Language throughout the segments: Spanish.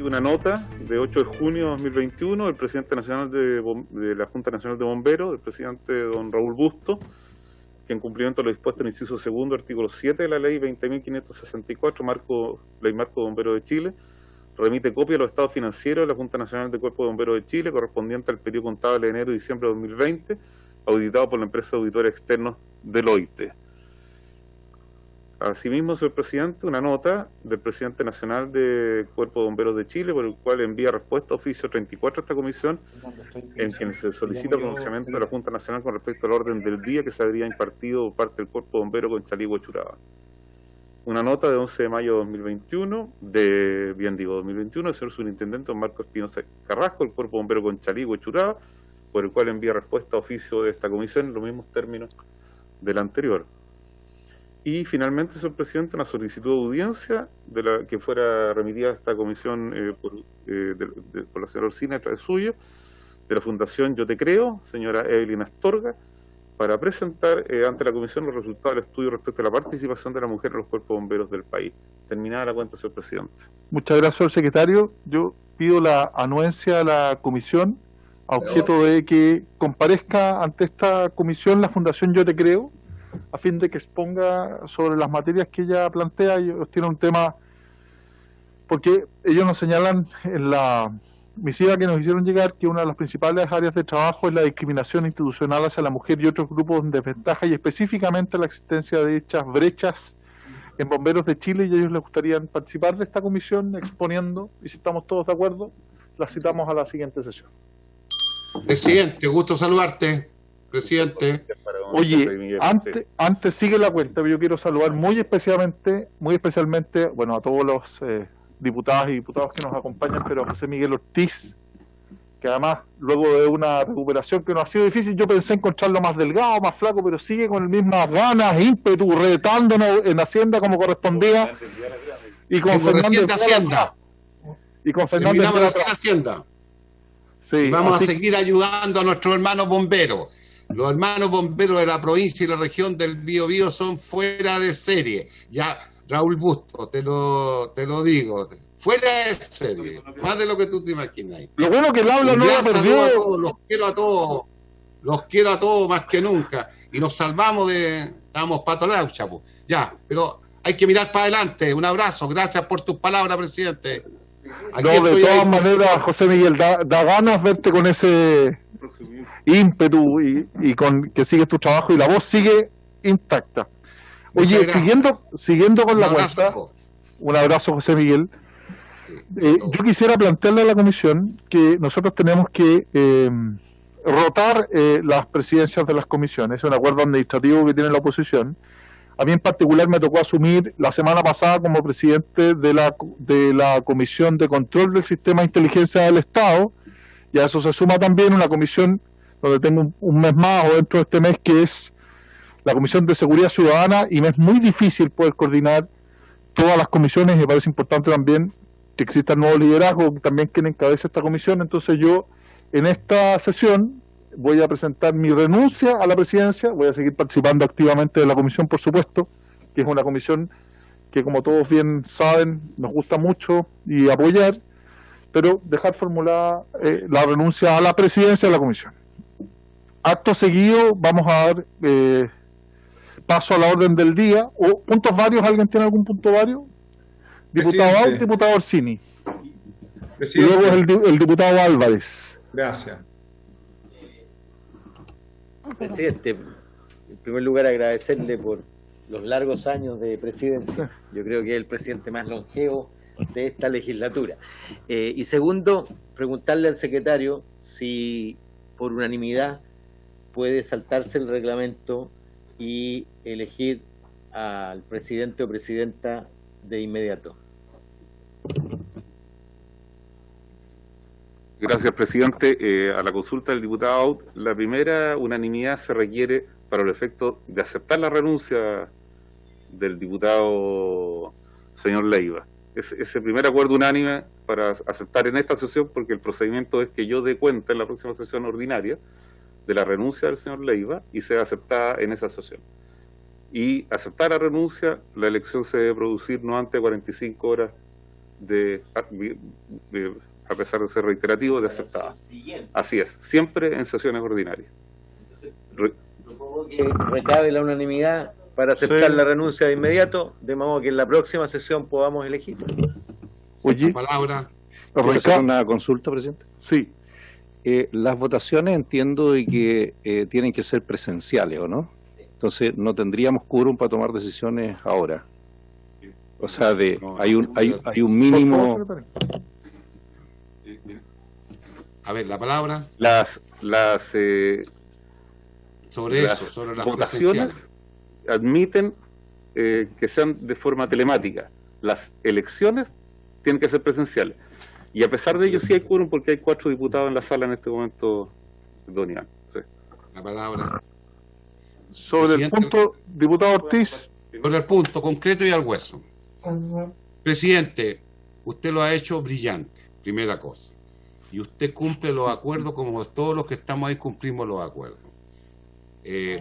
una nota de 8 de junio de 2021 del presidente nacional de la Junta Nacional de Bomberos, el presidente don Raúl Busto, que en cumplimiento de lo dispuesto en el inciso segundo, artículo 7 de la ley 20.564, Ley Marco de Bomberos de Chile, remite copia de los estados financieros de la Junta Nacional de Cuerpo de Bomberos de Chile, correspondiente al periodo contable de enero y diciembre de 2020, auditado por la empresa de auditores externos Deloitte. Asimismo, señor presidente, una nota del presidente nacional de Cuerpo de Bomberos de Chile, por el cual envía respuesta oficio 34 a esta comisión, en quien se solicita pronunciamiento de la Junta Nacional con respecto al orden del día que se habría impartido por parte del Cuerpo de Bomberos con Chaligüe Churaba. Una nota de 11 de mayo de 2021, del señor Superintendente don Marco Espinosa Carrasco, el Cuerpo de Bomberos con Chaligüe Churaba, por el cual envía respuesta oficio de esta comisión en los mismos términos del anterior. Y finalmente, señor presidente, una solicitud de audiencia que fuera remitida a esta comisión por la señora Orsina, a través suyo, de la Fundación Yo Te Creo, señora Evelyn Astorga, para presentar ante la comisión los resultados del estudio respecto a la participación de la mujer en los cuerpos bomberos del país. Terminada la cuenta, señor presidente. Muchas gracias, señor secretario. Yo pido la anuencia a la comisión a objeto de que comparezca ante esta comisión la Fundación Yo Te Creo, a fin de que exponga sobre las materias que ella plantea. Ellos tienen un tema, porque ellos nos señalan en la misiva que nos hicieron llegar que una de las principales áreas de trabajo es la discriminación institucional hacia la mujer y otros grupos en desventaja, y específicamente la existencia de dichas brechas en Bomberos de Chile, y a ellos les gustaría participar de esta comisión exponiendo, y si estamos todos de acuerdo, la citamos a la siguiente sesión. Presidente, gusto saludarte. Presidente. Oye, antes sigue la cuenta, pero yo quiero saludar muy especialmente, bueno, a todos los diputadas y diputados que nos acompañan, pero a José Miguel Ortiz, que además, luego de una recuperación que no ha sido difícil, yo pensé encontrarlo más delgado, más flaco, pero sigue con las mismas ganas, ímpetu, retándonos en Hacienda como correspondía, y con Fernando Hacienda. Y con Fernando Hacienda. Sí, y vamos a seguir ayudando a nuestros hermanos bomberos. Los hermanos bomberos de la provincia y la región del Biobío son fuera de serie. Ya, Raúl Busto, te lo digo, fuera de serie, más de lo que tú te imaginas. Lo bueno que el habla no la perdió. Los quiero a todos más que nunca. Y nos salvamos estábamos patolaucha, pues. Ya, pero hay que mirar para adelante. Un abrazo, gracias por tus palabras, presidente. Aquí no, de todas maneras, José Miguel, da ganas verte con ese ímpetu y con que sigues tu trabajo y la voz sigue intacta. Oye, siguiendo con la cuenta, un abrazo, José Miguel. Yo quisiera plantearle a la comisión que nosotros tenemos que rotar las presidencias de las comisiones. Es un acuerdo administrativo que tiene la oposición. A mí en particular me tocó asumir la semana pasada como presidente de la Comisión de Control del Sistema de Inteligencia del Estado, y a eso se suma también una comisión donde tengo un mes más o dentro de este mes, que es la Comisión de Seguridad Ciudadana, y me es muy difícil poder coordinar todas las comisiones, y me parece importante también que exista el nuevo liderazgo también quien encabeza esta comisión. Entonces yo en esta sesión voy a presentar mi renuncia a la presidencia, voy a seguir participando activamente de la comisión, por supuesto, que es una comisión que, como todos bien saben, nos gusta mucho y apoyar, pero dejar formulada la renuncia a la presidencia de la comisión. Acto seguido vamos a dar paso a la orden del día, o puntos varios. ¿Alguien tiene algún punto vario? Diputado Out, diputado Orsini. Y luego el diputado Álvarez. Gracias. Presidente, en primer lugar agradecerle por los largos años de presidencia. Yo creo que es el presidente más longevo de esta legislatura. Y segundo, preguntarle al secretario si por unanimidad puede saltarse el reglamento y elegir al presidente o presidenta de inmediato. Gracias, presidente. A la consulta del diputado Out, la primera unanimidad se requiere para el efecto de aceptar la renuncia del diputado señor Leiva. Ese primer acuerdo unánime para aceptar en esta sesión, porque el procedimiento es que yo dé cuenta en la próxima sesión ordinaria de la renuncia del señor Leiva y sea aceptada en esa sesión. Y aceptar la renuncia, la elección se debe producir no antes de 45 horas a pesar de ser reiterativo, de aceptada. Así es, siempre en sesiones ordinarias. Propongo que recabe la unanimidad para aceptar la renuncia de inmediato, de modo que en la próxima sesión podamos elegir. Oye, Palabra. ¿Puedo hacer una consulta, presidente? Sí. Las votaciones entiendo de que tienen que ser presenciales, ¿o no? Entonces no tendríamos quórum para tomar decisiones ahora. O sea, hay un mínimo. A ver, la palabra. Sobre las votaciones presenciales. admiten que sean de forma telemática. Las elecciones tienen que ser presenciales. Y a pesar de ello sí hay quórum porque hay 4 diputados en la sala en este momento, don Iván. Sí. La palabra. Sobre Presidente, el punto, diputado Ortiz. Sobre el punto concreto y al hueso. Presidente, usted lo ha hecho brillante, primera cosa. Y usted cumple los acuerdos como todos los que estamos ahí cumplimos los acuerdos.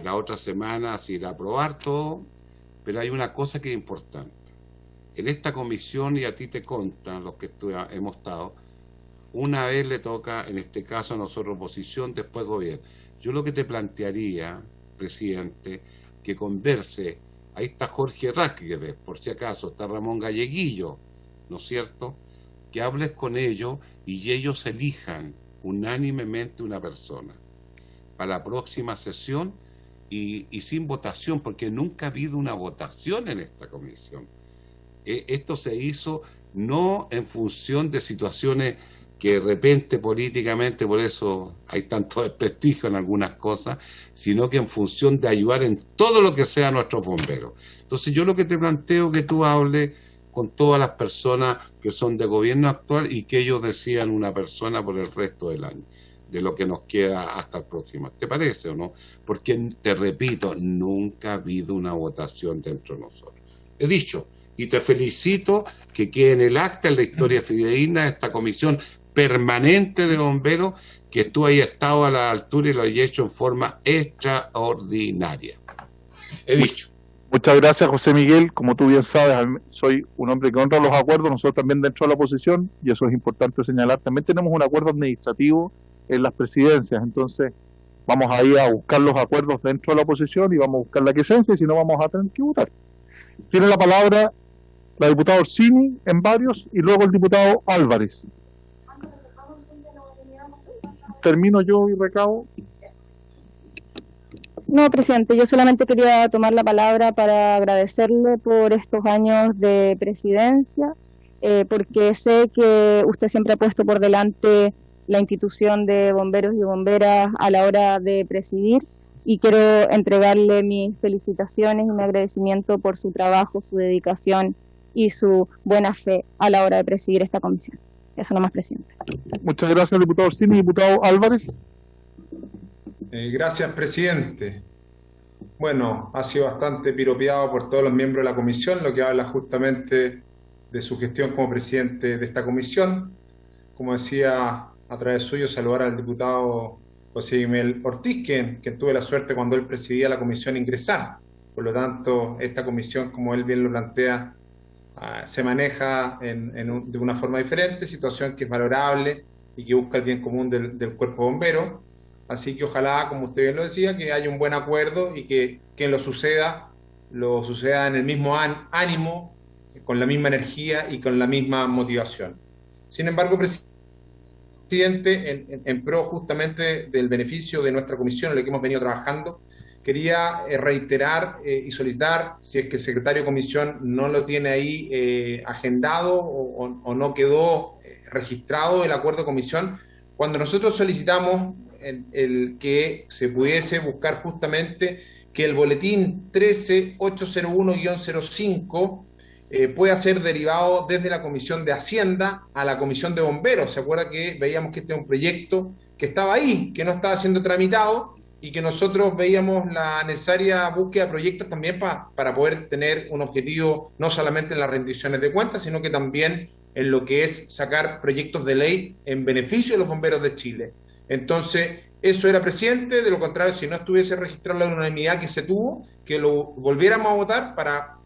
La otra semana se irá a aprobar todo, pero hay una cosa que es importante. En esta comisión, y a ti te consta, los que hemos estado, una vez le toca, en este caso a nosotros oposición, después gobierno. Yo lo que te plantearía, presidente, que converse, ahí está Jorge Rasquez, por si acaso, está Ramón Galleguillo, ¿no es cierto?, que hables con ellos y ellos elijan unánimemente una persona para la próxima sesión y sin votación, porque nunca ha habido una votación en esta comisión. Esto se hizo no en función de situaciones que de repente políticamente, por eso hay tanto desprestigio en algunas cosas, sino que en función de ayudar en todo lo que sea a nuestros bomberos. Entonces yo lo que te planteo es que tú hables con todas las personas que son de gobierno actual y que ellos decidan una persona por el resto del año, de lo que nos queda hasta el próximo. ¿Te parece o no? Porque, te repito, nunca ha habido una votación dentro de nosotros. He dicho, y te felicito que quede en el acta, en la historia fidedigna de esta comisión permanente de bomberos, que tú hayas estado a la altura y lo hayas hecho en forma extraordinaria. He dicho. Muchas gracias, José Miguel. Como tú bien sabes, soy un hombre que honra los acuerdos, nosotros también dentro de la oposición, y eso es importante señalar. También tenemos un acuerdo administrativo en las presidencias, entonces vamos a ir a buscar los acuerdos dentro de la oposición y vamos a buscar la quiescencia, y si no vamos a tener que votar. Tiene la palabra la diputada Orsini en varios y luego el diputado Álvarez. Termino yo y recabo. No, presidente, yo solamente quería tomar la palabra para agradecerle por estos años de presidencia, porque sé que usted siempre ha puesto por delante la institución de bomberos y bomberas a la hora de presidir, y quiero entregarle mis felicitaciones y mi agradecimiento por su trabajo, su dedicación y su buena fe a la hora de presidir esta comisión. Eso nomás, presidente. Muchas gracias, diputado Orsini. Diputado Álvarez. Gracias, presidente. Bueno, ha sido bastante piropeado por todos los miembros de la comisión, lo que habla justamente de su gestión como presidente de esta comisión. Como decía, a través suyo, saludar al diputado José Miguel Ortiz, que tuve la suerte cuando él presidía la comisión ingresar. Por lo tanto, esta comisión, como él bien lo plantea, se maneja de una forma diferente, situación que es valorable y que busca el bien común del cuerpo bombero. Así que ojalá, como usted bien lo decía, que haya un buen acuerdo y que lo suceda en el mismo ánimo, con la misma energía y con la misma motivación. Sin embargo, presidente, en pro justamente del beneficio de nuestra comisión, en lo que hemos venido trabajando, quería reiterar y solicitar, si es que el secretario de comisión no lo tiene ahí agendado o no quedó registrado el acuerdo de comisión, cuando nosotros solicitamos el que se pudiese buscar justamente que el boletín 13801-05 pueda ser derivado desde la Comisión de Hacienda a la Comisión de Bomberos. ¿Se acuerda que veíamos que este es un proyecto que estaba ahí, que no estaba siendo tramitado y que nosotros veíamos la necesaria búsqueda de proyectos también para poder tener un objetivo no solamente en las rendiciones de cuentas, sino que también en lo que es sacar proyectos de ley en beneficio de los bomberos de Chile? Entonces, eso era, presidente. De lo contrario, si no estuviese registrado la unanimidad que se tuvo, que lo volviéramos a votar para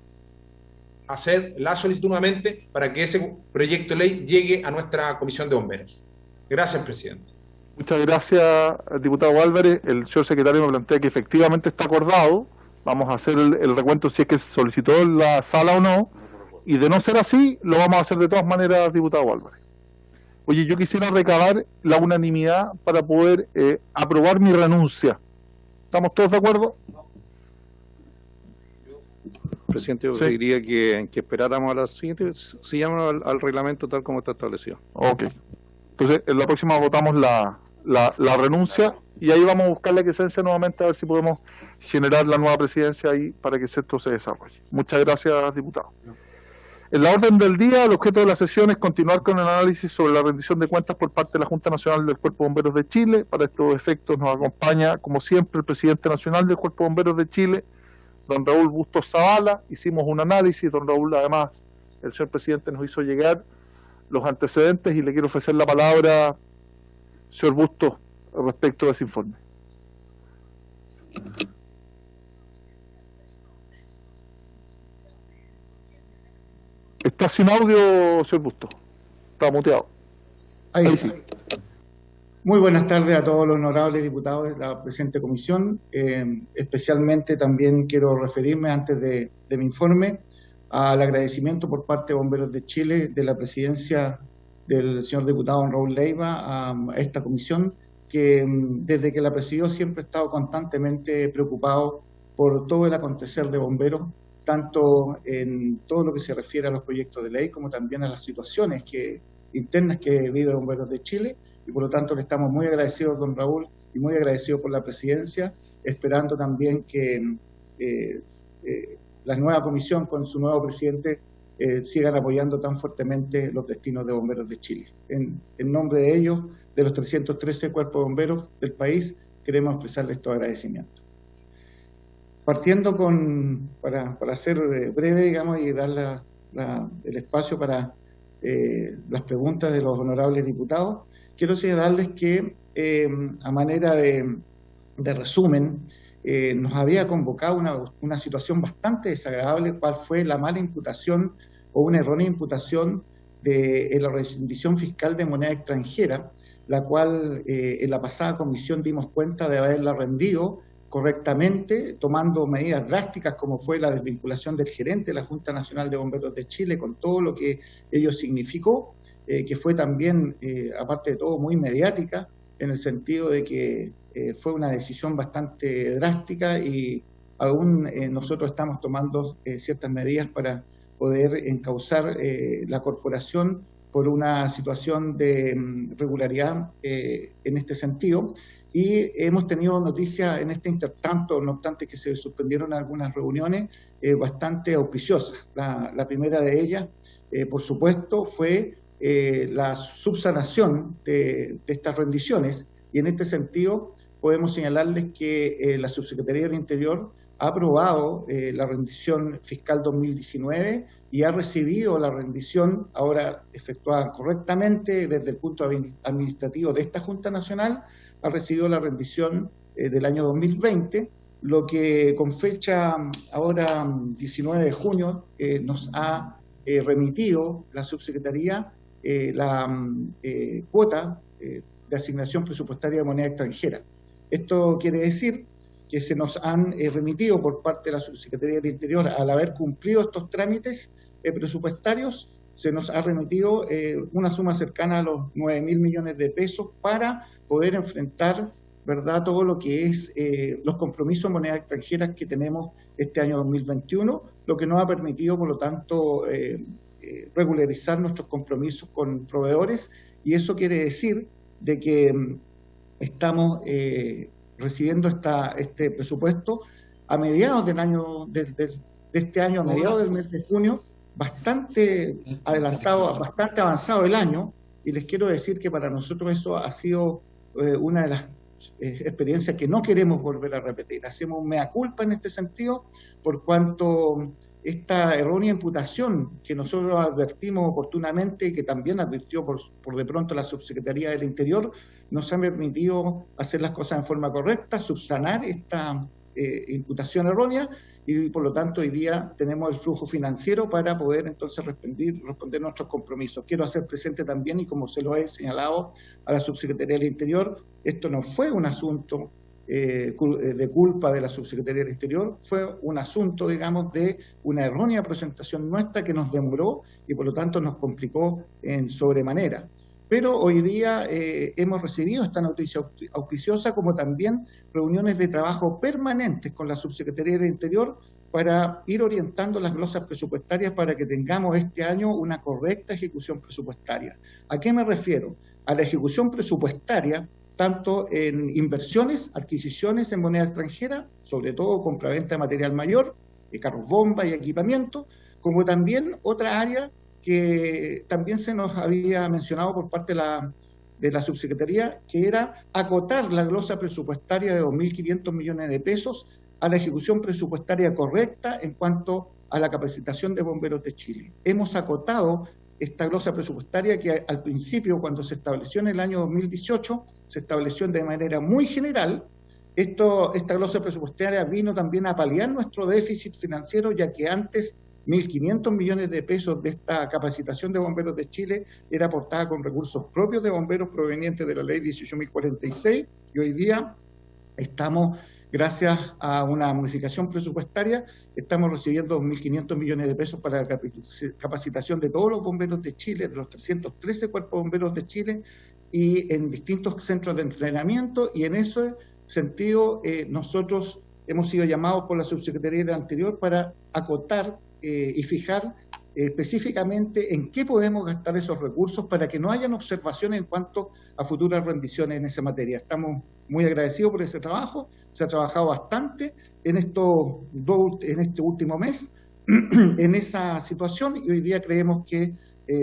hacer la solicitud nuevamente para que ese proyecto de ley llegue a nuestra Comisión de Bomberos. Gracias, presidente. Muchas gracias, diputado Álvarez. El señor secretario me plantea que efectivamente está acordado. Vamos a hacer el recuento si es que se solicitó en la sala o no. Y de no ser así, lo vamos a hacer de todas maneras, diputado Álvarez. Oye, yo quisiera recabar la unanimidad para poder aprobar mi renuncia. ¿Estamos todos de acuerdo? Presidente, yo diría que esperáramos a las siguiente, sigamos al reglamento tal como está establecido. Ok. Entonces, en la próxima votamos la renuncia y ahí vamos a buscar la quiescencia nuevamente a ver si podemos generar la nueva presidencia ahí para que esto se desarrolle. Muchas gracias, diputado. En la orden del día, el objeto de la sesión es continuar con el análisis sobre la rendición de cuentas por parte de la Junta Nacional del Cuerpo de Bomberos de Chile. Para estos efectos nos acompaña, como siempre, el presidente nacional del Cuerpo de Bomberos de Chile, don Raúl Bustos Zavala. Hicimos un análisis, don Raúl, además, el señor presidente nos hizo llegar los antecedentes y le quiero ofrecer la palabra, señor Bustos, respecto de ese informe. Está sin audio, señor Bustos. Está muteado. Ahí sí. Muy buenas tardes a todos los honorables diputados de la presente comisión. Especialmente también quiero referirme, antes de mi informe, al agradecimiento por parte de Bomberos de Chile, de la presidencia del señor diputado don Raúl Leiva, a esta comisión, que desde que la presidió siempre ha estado constantemente preocupado por todo el acontecer de bomberos, tanto en todo lo que se refiere a los proyectos de ley, como también a las situaciones internas que vive Bomberos de Chile, y por lo tanto le estamos muy agradecidos, don Raúl, y muy agradecidos por la presidencia, esperando también que la nueva comisión con su nuevo presidente sigan apoyando tan fuertemente los destinos de Bomberos de Chile. En nombre de ellos, de los 313 cuerpos de bomberos del país, queremos expresarles estos agradecimientos. Partiendo para ser breve, digamos, y dar el espacio para las preguntas de los honorables diputados, quiero señalarles que a manera de resumen, nos había convocado una situación bastante desagradable, cual fue la mala imputación o una errónea imputación de la rendición fiscal de moneda extranjera, la cual en la pasada comisión dimos cuenta de haberla rendido correctamente, tomando medidas drásticas como fue la desvinculación del gerente de la Junta Nacional de Bomberos de Chile, con todo lo que ello significó, que fue también, aparte de todo, muy mediática, en el sentido de que fue una decisión bastante drástica y aún nosotros estamos tomando ciertas medidas para poder encauzar la corporación por una situación de irregularidad en este sentido. Y hemos tenido noticias en este intertanto, no obstante que se suspendieron algunas reuniones bastante auspiciosas. La primera de ellas, por supuesto, fue la subsanación de estas rendiciones, y en este sentido podemos señalarles que la Subsecretaría del Interior ha aprobado la rendición fiscal 2019 y ha recibido la rendición ahora efectuada correctamente desde el punto administrativo de esta Junta Nacional, ha recibido la rendición del año 2020, lo que con fecha ahora 19 de junio nos ha remitido la Subsecretaría la cuota de asignación presupuestaria de moneda extranjera. Esto quiere decir que se nos han remitido por parte de la Subsecretaría del Interior, al haber cumplido estos trámites presupuestarios, se nos ha remitido una suma cercana a los 9.000 millones de pesos para poder enfrentar, ¿verdad?, todo lo que es los compromisos en moneda extranjera que tenemos este año 2021, lo que nos ha permitido, por lo tanto, regularizar nuestros compromisos con proveedores, y eso quiere decir de que estamos recibiendo este presupuesto a mediados del año de este año, a mediados del mes de junio, bastante adelantado, bastante avanzado el año, y les quiero decir que para nosotros eso ha sido una de las experiencias que no queremos volver a repetir. Hacemos un mea culpa en este sentido, por cuanto esta errónea imputación que nosotros advertimos oportunamente y que también advirtió por de pronto la Subsecretaría del Interior, nos ha permitido hacer las cosas en forma correcta, subsanar imputación errónea, y por lo tanto hoy día tenemos el flujo financiero para poder entonces responder nuestros compromisos. Quiero hacer presente también, y como se lo he señalado a la Subsecretaría del Interior, esto no fue un asunto de culpa de la Subsecretaría del Interior, fue un asunto, digamos, de una errónea presentación nuestra que nos demoró y por lo tanto nos complicó en sobremanera. Pero hoy día hemos recibido esta noticia auspiciosa, como también reuniones de trabajo permanentes con la Subsecretaría del Interior para ir orientando las glosas presupuestarias para que tengamos este año una correcta ejecución presupuestaria. ¿A qué me refiero? A la ejecución presupuestaria tanto en inversiones, adquisiciones en moneda extranjera, sobre todo compraventa de material mayor, de carros bomba y equipamiento, como también otra área que también se nos había mencionado por parte de la Subsecretaría, que era acotar la glosa presupuestaria de 2.500 millones de pesos a la ejecución presupuestaria correcta en cuanto a la capacitación de bomberos de Chile. Hemos acotado esta glosa presupuestaria que al principio, cuando se estableció en el año 2018, se estableció de manera muy general. Esta glosa presupuestaria vino también a paliar nuestro déficit financiero, ya que antes 1.500 millones de pesos de esta capacitación de bomberos de Chile era aportada con recursos propios de bomberos provenientes de la ley 18.046, y hoy día estamos, gracias a una modificación presupuestaria, estamos recibiendo 2.500 millones de pesos para la capacitación de todos los bomberos de Chile, de los 313 cuerpos bomberos de Chile, y en distintos centros de entrenamiento, y en ese sentido nosotros hemos sido llamados por la Subsecretaría del Interior para acotar y fijar específicamente en qué podemos gastar esos recursos para que no hayan observaciones en cuanto a futuras rendiciones en esa materia. Estamos muy agradecidos por ese trabajo, se ha trabajado bastante en este último mes en esa situación, y hoy día creemos que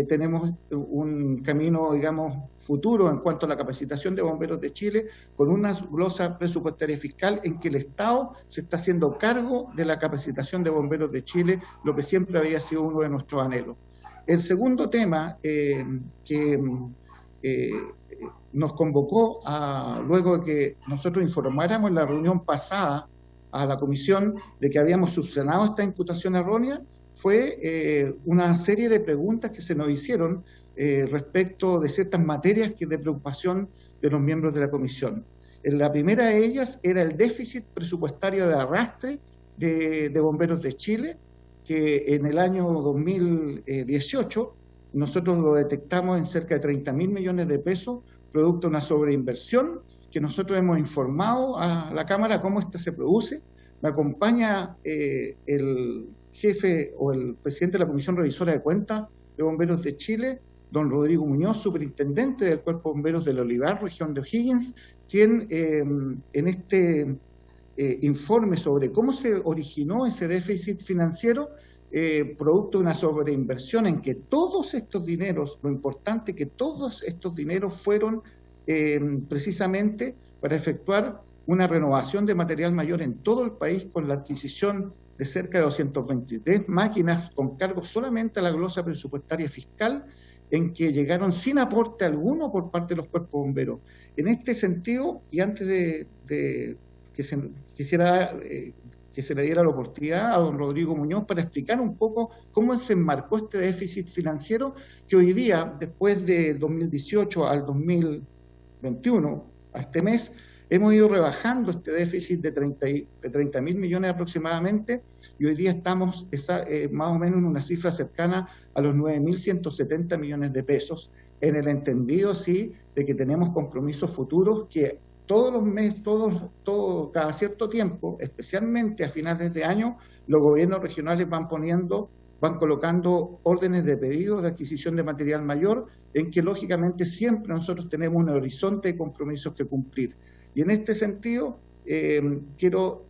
tenemos un camino, digamos, futuro en cuanto a la capacitación de bomberos de Chile, con una glosa presupuestaria fiscal en que el Estado se está haciendo cargo de la capacitación de bomberos de Chile, lo que siempre había sido uno de nuestros anhelos. El segundo tema que nos convocó luego de que nosotros informáramos en la reunión pasada a la comisión de que habíamos subsanado esta imputación errónea, fue una serie de preguntas que se nos hicieron respecto de ciertas materias que de preocupación de los miembros de la comisión. La primera de ellas era el déficit presupuestario de arrastre de Bomberos de Chile, que en el año 2018 nosotros lo detectamos en cerca de 30.000 millones de pesos, producto de una sobreinversión que nosotros hemos informado a la Cámara cómo esta se produce. Me acompaña el jefe o el presidente de la Comisión Revisora de Cuentas de Bomberos de Chile, don Rodrigo Muñoz, superintendente del Cuerpo de Bomberos del Olivar, región de O'Higgins, quien en este informe sobre cómo se originó ese déficit financiero, producto de una sobreinversión en que todos estos dineros, lo importante es que todos estos dineros fueron precisamente para efectuar una renovación de material mayor en todo el país, con la adquisición de cerca de 223 máquinas con cargo solamente a la glosa presupuestaria fiscal, en que llegaron sin aporte alguno por parte de los cuerpos bomberos. En este sentido, y antes de quisiera que se le diera la oportunidad a don Rodrigo Muñoz para explicar un poco cómo se enmarcó este déficit financiero, que hoy día, después del 2018 al 2021, a este mes, hemos ido rebajando este déficit de 30.000 millones aproximadamente, y hoy día estamos más o menos en una cifra cercana a los 9.170 millones de pesos, en el entendido, sí, de que tenemos compromisos futuros que todos los meses, cada cierto tiempo, especialmente a finales de año, los gobiernos regionales van colocando órdenes de pedido de adquisición de material mayor, en que lógicamente siempre nosotros tenemos un horizonte de compromisos que cumplir. Y en este sentido, quiero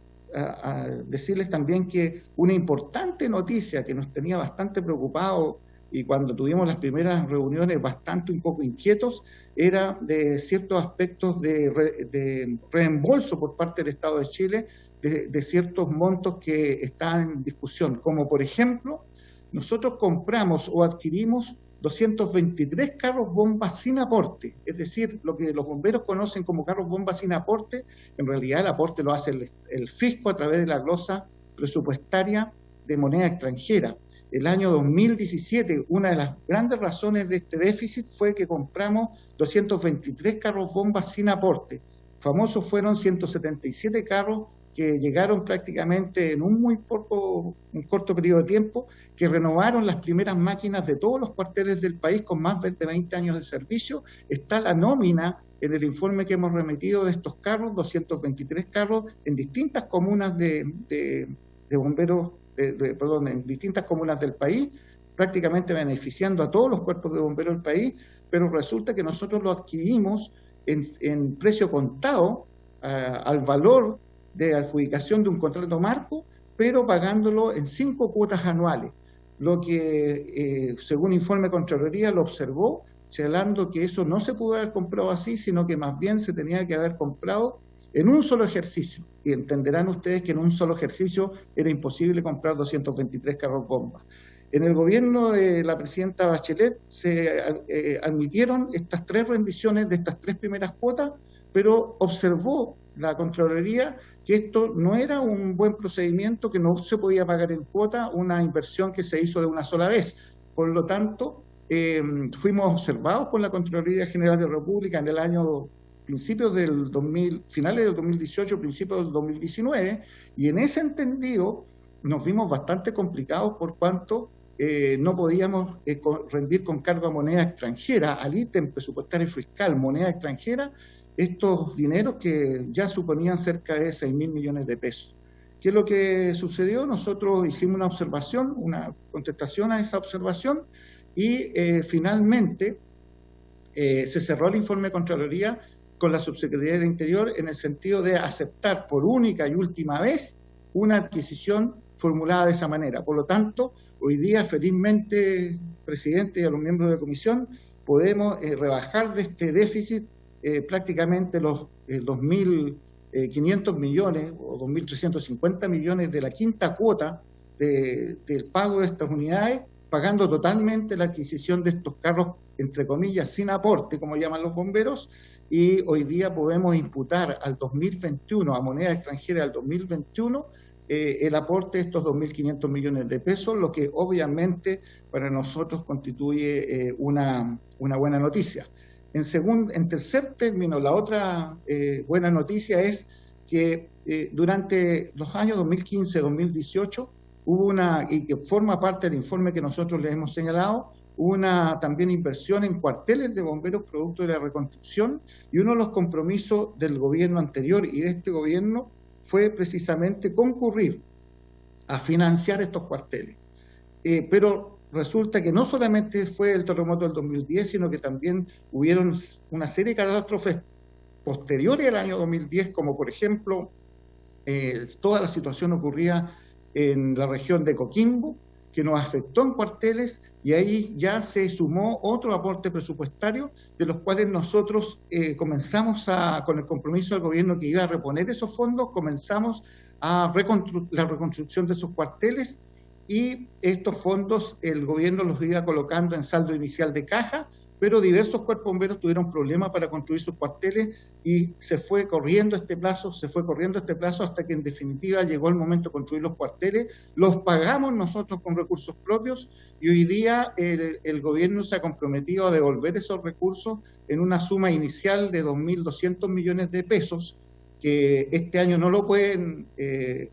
decirles también que una importante noticia que nos tenía bastante preocupados, y cuando tuvimos las primeras reuniones bastante un poco inquietos, era de ciertos aspectos de reembolso por parte del Estado de Chile de ciertos montos que están en discusión, como por ejemplo, nosotros compramos o adquirimos 223 carros bombas sin aporte, es decir, lo que los bomberos conocen como carros bombas sin aporte, en realidad el aporte lo hace el fisco a través de la glosa presupuestaria de moneda extranjera. El año 2017, una de las grandes razones de este déficit fue que compramos 223 carros bombas sin aporte. Famosos fueron 177 carros que llegaron prácticamente en un corto periodo de tiempo, que renovaron las primeras máquinas de todos los cuarteles del país con más de 20 años de servicio. Está la nómina en el informe que hemos remitido de estos carros, 223 carros en distintas comunas de bomberos, en distintas comunas del país, prácticamente beneficiando a todos los cuerpos de bomberos del país, pero resulta que nosotros lo adquirimos en precio contado al valor de adjudicación de un contrato marco, pero pagándolo en 5 cuotas anuales, lo que, según informe de Contraloría, lo observó, señalando que eso no se pudo haber comprado así, sino que más bien se tenía que haber comprado en un solo ejercicio. Y entenderán ustedes que en un solo ejercicio era imposible comprar 223 carros bombas. En el gobierno de la presidenta Bachelet se admitieron estas 3 rendiciones de estas 3 primeras cuotas, pero observó la Contraloría que esto no era un buen procedimiento, que no se podía pagar en cuota una inversión que se hizo de una sola vez. Por lo tanto, fuimos observados por la Contraloría General de la República en el año finales del 2018, principios del 2019, y en ese entendido nos vimos bastante complicados por cuanto no podíamos rendir con cargo a moneda extranjera, al ítem presupuestario fiscal moneda extranjera, estos dineros que ya suponían cerca de 6.000 millones de pesos. ¿Qué es lo que sucedió? Nosotros hicimos una observación, una contestación a esa observación, y finalmente se cerró el informe de Contraloría con la Subsecretaría del Interior en el sentido de aceptar por única y última vez una adquisición formulada de esa manera. Por lo tanto, hoy día, felizmente, presidente y a los miembros de la comisión, podemos rebajar de este déficit prácticamente los 2.500 millones o 2.350 millones de la quinta cuota del pago de estas unidades, pagando totalmente la adquisición de estos carros, entre comillas, sin aporte, como llaman los bomberos, y hoy día podemos imputar al 2021, a moneda extranjera al 2021, el aporte de estos 2.500 millones de pesos, lo que obviamente para nosotros constituye una buena noticia. En tercer término, la otra buena noticia es que durante los años 2015-2018 hubo y que forma parte del informe que nosotros les hemos señalado, hubo también inversión en cuarteles de bomberos producto de la reconstrucción, y uno de los compromisos del gobierno anterior y de este gobierno fue precisamente concurrir a financiar estos cuarteles. Pero resulta que no solamente fue el terremoto del 2010, sino que también hubieron una serie de catástrofes posteriores al año 2010, como por ejemplo toda la situación ocurrida en la región de Coquimbo, que nos afectó en cuarteles, y ahí ya se sumó otro aporte presupuestario, de los cuales nosotros comenzamos con el compromiso del gobierno que iba a reponer esos fondos, comenzamos a la reconstrucción de esos cuarteles, y estos fondos el gobierno los iba colocando en saldo inicial de caja, pero diversos cuerpos bomberos tuvieron problemas para construir sus cuarteles y se fue corriendo este plazo hasta que en definitiva llegó el momento de construir los cuarteles. Los pagamos nosotros con recursos propios y hoy día el gobierno se ha comprometido a devolver esos recursos en una suma inicial de 2.200 millones de pesos, que este año no lo pueden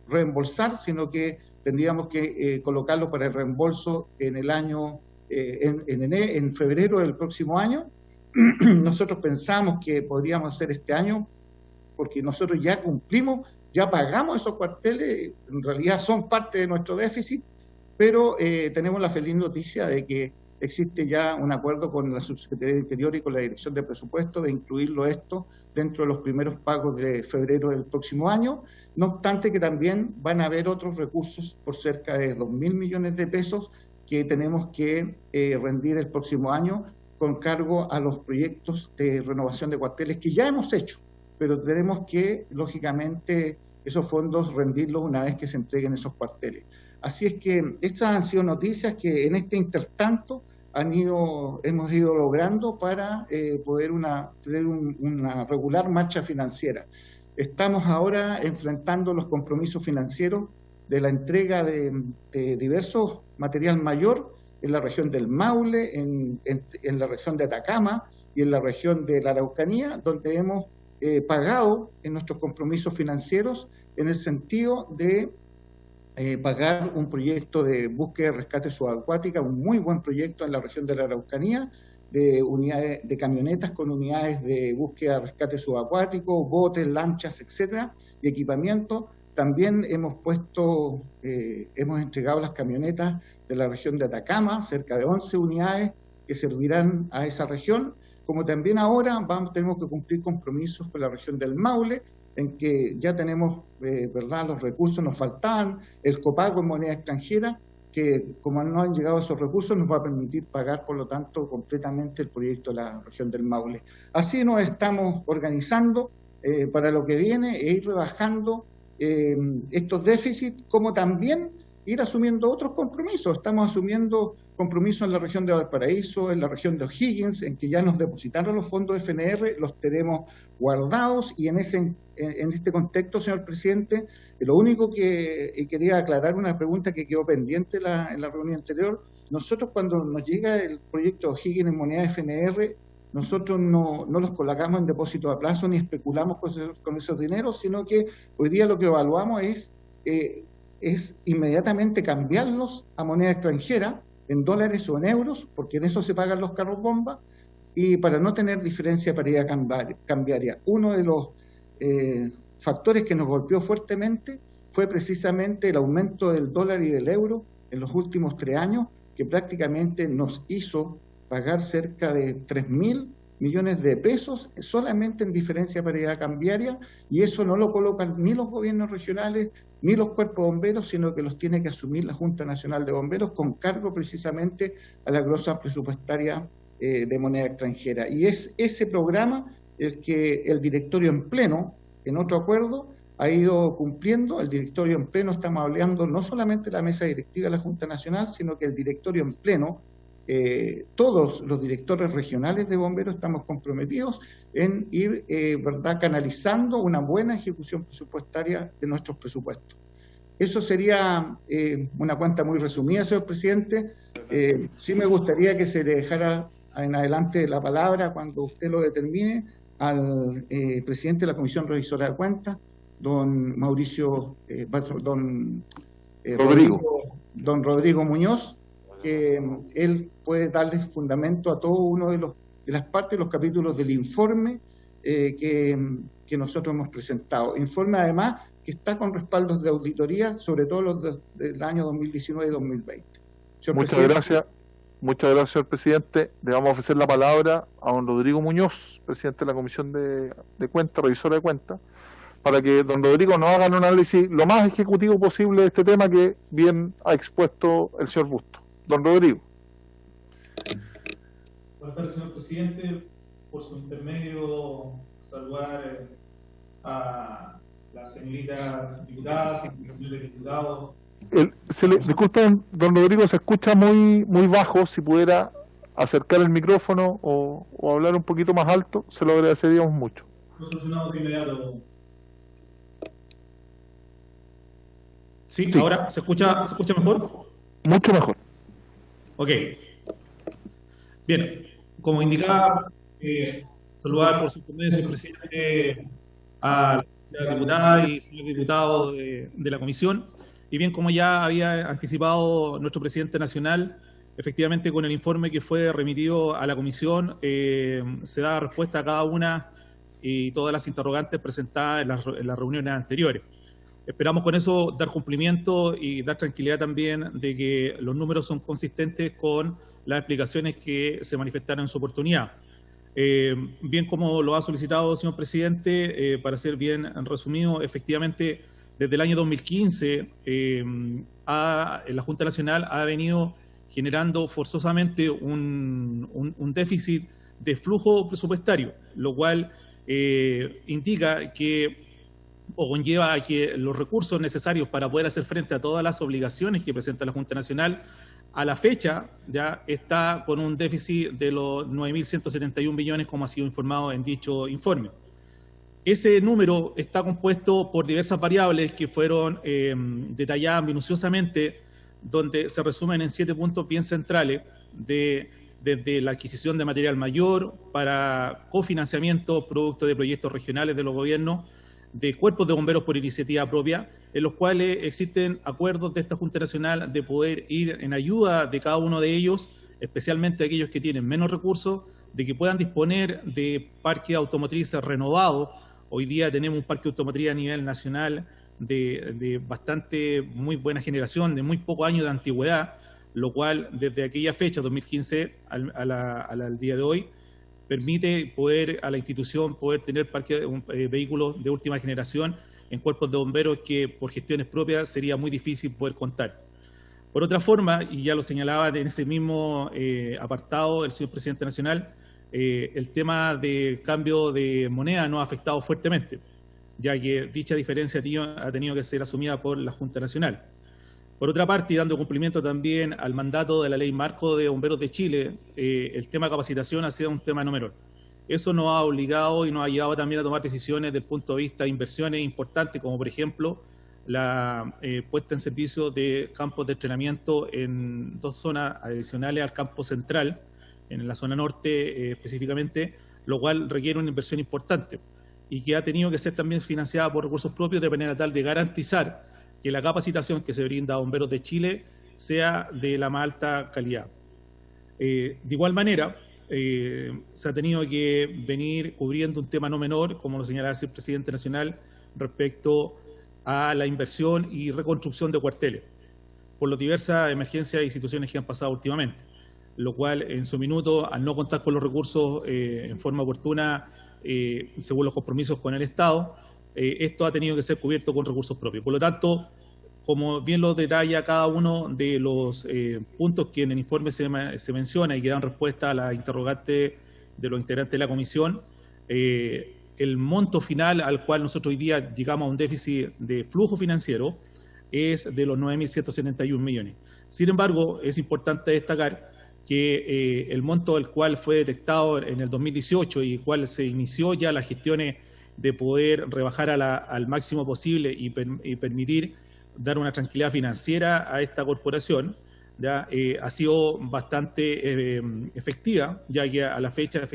reembolsar, sino que tendríamos que colocarlo para el reembolso en el año en febrero del próximo año. Nosotros pensamos que podríamos hacer este año, porque nosotros ya cumplimos, ya pagamos esos cuarteles, en realidad son parte de nuestro déficit, pero tenemos la feliz noticia de que existe ya un acuerdo con la Subsecretaría de Interior y con la Dirección de Presupuesto de incluirlo esto dentro de los primeros pagos de febrero del próximo año, no obstante que también van a haber otros recursos por cerca de 2.000 millones de pesos que tenemos que rendir el próximo año con cargo a los proyectos de renovación de cuarteles que ya hemos hecho, pero tenemos que, lógicamente, esos fondos rendirlos una vez que se entreguen esos cuarteles. Así es que estas han sido noticias que en este intertanto hemos ido logrando para poder tener una regular marcha financiera. Estamos ahora enfrentando los compromisos financieros de la entrega de diversos material mayor en la región del Maule, en la región de Atacama y en la región de la Araucanía, donde hemos pagado en nuestros compromisos financieros en el sentido de pagar un proyecto de búsqueda y rescate subacuática, un muy buen proyecto en la región de la Araucanía, de unidades de camionetas con unidades de búsqueda y rescate subacuático, botes, lanchas, etcétera, y equipamiento. También hemos entregado las camionetas de la región de Atacama, cerca de 11 unidades que servirán a esa región, como también ahora tenemos que cumplir compromisos con la región del Maule, en que ya tenemos, ¿verdad?, los recursos, nos faltaban el copago en moneda extranjera, que como no han llegado esos recursos nos va a permitir pagar, por lo tanto, completamente el proyecto de la región del Maule. Así nos estamos organizando para lo que viene e ir rebajando estos déficits, como también ir asumiendo otros compromisos. Estamos asumiendo compromisos en la región de Valparaíso, en la región de O'Higgins, en que ya nos depositaron los fondos FNR, los tenemos guardados, y en este contexto, señor presidente, lo único que quería aclarar, una pregunta que quedó pendiente en la reunión anterior. Nosotros, cuando nos llega el proyecto O'Higgins en moneda FNR, nosotros no los colocamos en depósito a plazo ni especulamos con esos dineros, sino que hoy día lo que evaluamos es inmediatamente cambiarlos a moneda extranjera, en dólares o en euros, porque en eso se pagan los carros bomba, y para no tener diferencia de paridad cambiaria. Uno de los factores que nos golpeó fuertemente fue precisamente el aumento del dólar y del euro en los últimos 3 años, que prácticamente nos hizo pagar cerca de 3.000 millones de pesos solamente en diferencia de paridad cambiaria, y eso no lo colocan ni los gobiernos regionales ni los cuerpos bomberos, sino que los tiene que asumir la Junta Nacional de Bomberos con cargo precisamente a la grosa presupuestaria de moneda extranjera. Y es ese programa el que el directorio en pleno, en otro acuerdo, ha ido cumpliendo. El directorio en pleno, estamos hablando no solamente de la mesa directiva de la Junta Nacional, sino que el directorio en pleno, todos los directores regionales de bomberos estamos comprometidos en ir ¿verdad?, canalizando una buena ejecución presupuestaria de nuestros presupuestos. Eso sería una cuenta muy resumida, señor presidente. Sí me gustaría que se le dejara en adelante la palabra, cuando usted lo determine, al presidente de la Comisión Revisora de Cuentas, don Rodrigo Muñoz, que él puede darle fundamento a todo uno de las partes, los capítulos del informe que nosotros hemos presentado. Informe, además, que está con respaldos de auditoría, sobre todo los del año 2019 y 2020. Muchas gracias, señor presidente. Le vamos a ofrecer la palabra a don Rodrigo Muñoz, presidente de la Comisión de Cuentas, revisora de cuentas, para que don Rodrigo nos haga un análisis lo más ejecutivo posible de este tema que bien ha expuesto el señor Busto. Don Rodrigo. Buenas tardes, señor presidente. Por su intermedio, saludar a las señoritas diputadas y los señores diputados. Disculpe, don Rodrigo, se escucha muy bajo. Si pudiera acercar el micrófono o hablar un poquito más alto, se lo agradeceríamos mucho. Lo solucionamos de inmediato. Sí, ahora se escucha mejor. Mucho mejor. Ok. Bien, como indicaba, saludar por su intermedio, señor presidente, a la diputada y señor diputado de la comisión. Y bien, como ya había anticipado nuestro presidente nacional, efectivamente con el informe que fue remitido a la comisión se da respuesta a cada una y todas las interrogantes presentadas en las reuniones anteriores. Esperamos con eso dar cumplimiento y dar tranquilidad también de que los números son consistentes con las explicaciones que se manifestaron en su oportunidad. Bien, como lo ha solicitado el señor presidente, para ser bien resumido, efectivamente, desde el año 2015, la Junta Nacional ha venido generando forzosamente un déficit de flujo presupuestario, lo cual indica que o conlleva a que los recursos necesarios para poder hacer frente a todas las obligaciones que presenta la Junta Nacional a la fecha ya está con un déficit de los 9.171 millones, como ha sido informado en dicho informe. Ese número está compuesto por diversas variables que fueron detalladas minuciosamente, donde se resumen en 7 puntos bien centrales, desde la adquisición de material mayor para cofinanciamiento producto de proyectos regionales de los gobiernos, de cuerpos de bomberos por iniciativa propia, en los cuales existen acuerdos de esta Junta Nacional de poder ir en ayuda de cada uno de ellos, especialmente aquellos que tienen menos recursos, de que puedan disponer de parques automotrices renovados. Hoy día tenemos un parque automotriz a nivel nacional de bastante muy buena generación, de muy pocos años de antigüedad, lo cual desde aquella fecha, 2015, al día de hoy, permite poder a la institución poder tener vehículos de última generación en cuerpos de bomberos que por gestiones propias sería muy difícil poder contar. Por otra forma, y ya lo señalaba en ese mismo apartado el señor Presidente Nacional, el tema de cambio de moneda nos ha afectado fuertemente, ya que dicha diferencia ha tenido que ser asumida por la Junta Nacional. Por otra parte, y dando cumplimiento también al mandato de la Ley Marco de Bomberos de Chile, el tema de capacitación ha sido un tema no menor. Eso nos ha obligado y nos ha llevado también a tomar decisiones desde el punto de vista de inversiones importantes, como por ejemplo la puesta en servicio de campos de entrenamiento en 2 zonas adicionales al campo central, en la zona norte específicamente, lo cual requiere una inversión importante y que ha tenido que ser también financiada por recursos propios de manera tal de garantizar que la capacitación que se brinda a bomberos de Chile sea de la más alta calidad. De igual manera, se ha tenido que venir cubriendo un tema no menor, como lo señalaba el Presidente Nacional, respecto a la inversión y reconstrucción de cuarteles, por las diversas emergencias y situaciones que han pasado últimamente, lo cual en su minuto, al no contar con los recursos en forma oportuna, según los compromisos con el Estado, esto ha tenido que ser cubierto con recursos propios. Por lo tanto, como bien lo detalla cada uno de los puntos que en el informe se menciona y que dan respuesta a la interrogante de los integrantes de la comisión, el monto final al cual nosotros hoy día llegamos a un déficit de flujo financiero es de los 9.171 millones. Sin embargo, es importante destacar que el monto al cual fue detectado en el 2018 y el cual se inició ya las gestiones de poder rebajar al máximo posible y permitir dar una tranquilidad financiera a esta corporación, ya ha sido bastante efectiva, ya que a la fecha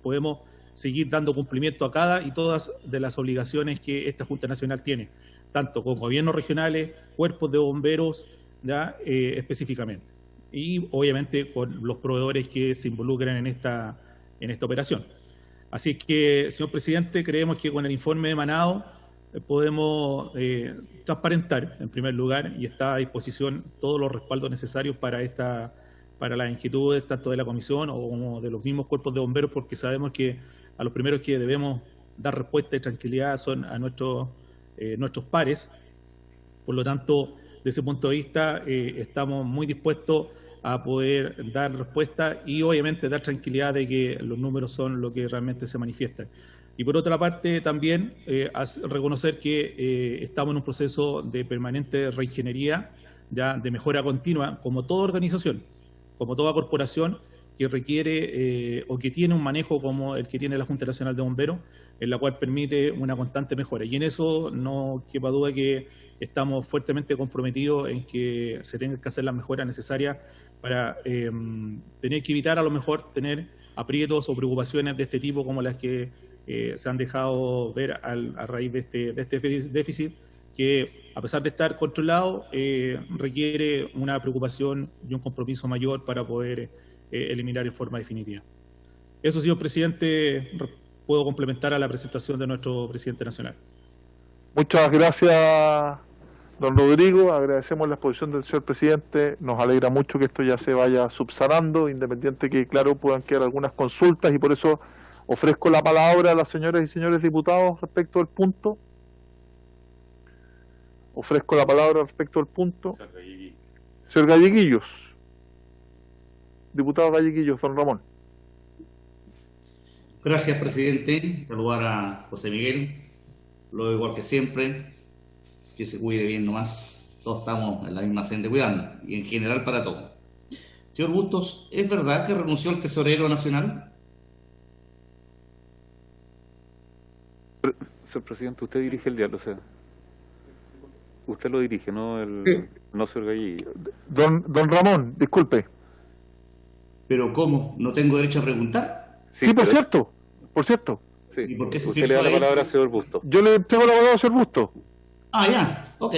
podemos seguir dando cumplimiento a cada y todas de las obligaciones que esta Junta Nacional tiene, tanto con gobiernos regionales, cuerpos de bomberos, ya específicamente, y obviamente con los proveedores que se involucran en esta operación. Así que, señor Presidente, creemos que con el informe emanado podemos transparentar, en primer lugar, y está a disposición todos los respaldos necesarios para las inquietudes tanto de la Comisión como de los mismos cuerpos de bomberos, porque sabemos que a los primeros que debemos dar respuesta y tranquilidad son a nuestros pares. Por lo tanto, desde ese punto de vista, estamos muy dispuestos a poder dar respuesta y obviamente dar tranquilidad de que los números son lo que realmente se manifiestan. Y por otra parte también reconocer que estamos en un proceso de permanente reingeniería, ya de mejora continua, como toda organización, como toda corporación que requiere o que tiene un manejo como el que tiene la Junta Nacional de Bomberos, en la cual permite una constante mejora. Y en eso no quepa duda que estamos fuertemente comprometidos en que se tengan que hacer las mejoras necesarias para tener que evitar a lo mejor tener aprietos o preocupaciones de este tipo como las que se han dejado ver a raíz de este déficit, que a pesar de estar controlado, requiere una preocupación y un compromiso mayor para poder eliminar en forma definitiva. Eso, señor Presidente, puedo complementar a la presentación de nuestro Presidente Nacional. Muchas gracias, don Rodrigo. Agradecemos la exposición del señor Presidente. Nos alegra mucho que esto ya se vaya subsanando, independiente que, claro, puedan quedar algunas consultas, y por eso ofrezco la palabra a las señoras y señores diputados respecto al punto. Ofrezco la palabra respecto al punto. Señor Galleguillos. Diputado Galleguillos, don Ramón. Gracias, presidente. Saludar a José Miguel. Lo igual que siempre, que se cuide bien nomás. Todos estamos en la misma senda de cuidarnos, y en general para todos. Señor Bustos, ¿es verdad que renunció el tesorero nacional? Señor presidente, usted dirige el diálogo, o sea, usted lo dirige, no Sí. no señor Galleguillo. Don Ramón, disculpe. ¿Pero cómo? ¿No tengo derecho a preguntar? Sí, por cierto. Sí. ¿Y por qué se Usted le filtró da la ahí? palabra al señor Bustos. Yo le entrego la palabra al señor Bustos. Ah, ya, ok.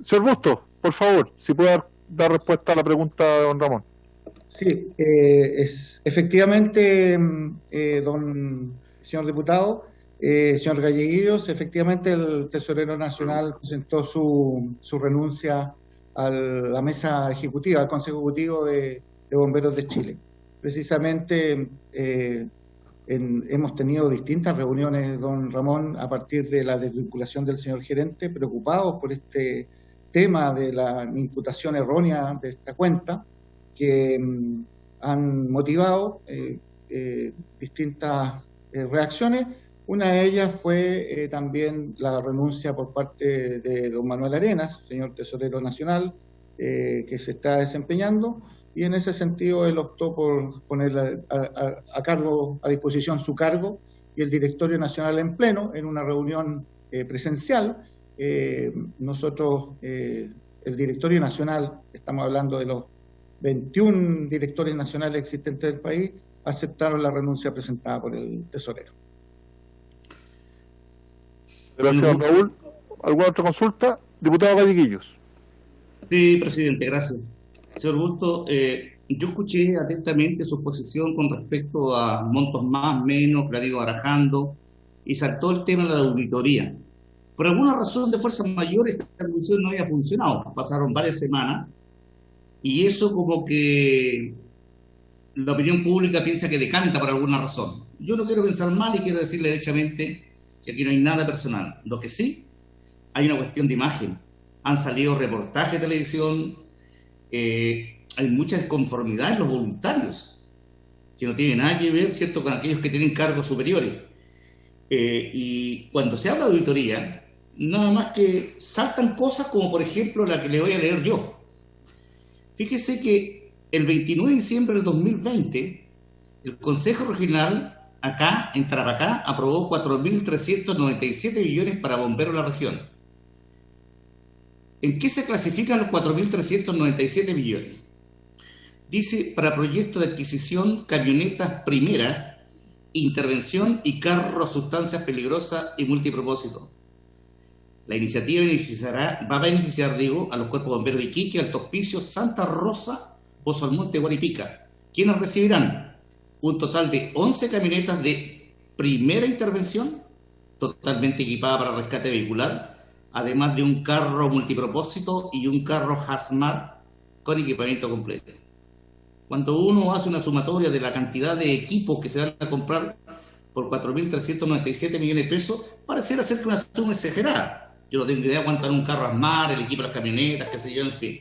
Señor Bustos, por favor, si puede dar respuesta a la pregunta de don Ramón. Sí, efectivamente, señor diputado, señor Galleguillos, efectivamente el Tesorero Nacional presentó su renuncia a la mesa ejecutiva, al Consejo Ejecutivo de Bomberos de Chile. Precisamente hemos tenido distintas reuniones, don Ramón, a partir de la desvinculación del señor gerente, preocupados por este tema de la imputación errónea de esta cuenta, que han motivado distintas reacciones. Una de ellas fue también la renuncia por parte de don Manuel Arenas, señor Tesorero Nacional, que se está desempeñando, y en ese sentido él optó por poner a disposición su cargo y el Directorio Nacional en pleno, en una reunión presencial. Nosotros, el Directorio Nacional, estamos hablando de los 21 directores nacionales existentes del país, aceptaron la renuncia presentada por el tesorero. Gracias, Raúl. ¿Alguna otra consulta? Diputado Galleguillos. Sí, presidente, gracias. Señor Bustos, yo escuché atentamente su posición con respecto a montos más, menos, que ha ido barajando, y saltó el tema de la auditoría. Por alguna razón de fuerzas mayores, esta comisión no había funcionado. Pasaron varias semanas, y eso como que la opinión pública piensa que decanta por alguna razón. Yo no quiero pensar mal y quiero decirle derechamente que aquí no hay nada personal. Lo que sí, hay una cuestión de imagen. Han salido reportajes de televisión, hay mucha desconformidad en los voluntarios, que no tiene nada que ver, ¿cierto?, con aquellos que tienen cargos superiores. Y cuando se habla de auditoría, nada más que saltan cosas como, por ejemplo, la que le voy a leer yo. Fíjese que el 29 de diciembre del 2020, el Consejo Regional, acá, en Tarapacá, aprobó 4.397 millones para bomberos de la región. ¿En qué se clasifican los 4.397 millones? Dice, para proyectos de adquisición, camionetas primera, intervención y carros, sustancias peligrosas y multipropósito. La iniciativa va a beneficiar, a los cuerpos bomberos de Iquique, Alto Hospicio, Santa Rosa, Pozo Almonte, Guaripica. ¿Quiénes recibirán? Un total de 11 camionetas de primera intervención, totalmente equipadas para rescate vehicular, además de un carro multipropósito y un carro hazmat con equipamiento completo. Cuando uno hace una sumatoria de la cantidad de equipos que se van a comprar por 4.397 millones de pesos, pareciera ser que una suma exagerada. Yo no tengo idea cuánto en un carro hazmat, el equipo de las camionetas, qué sé yo, en fin.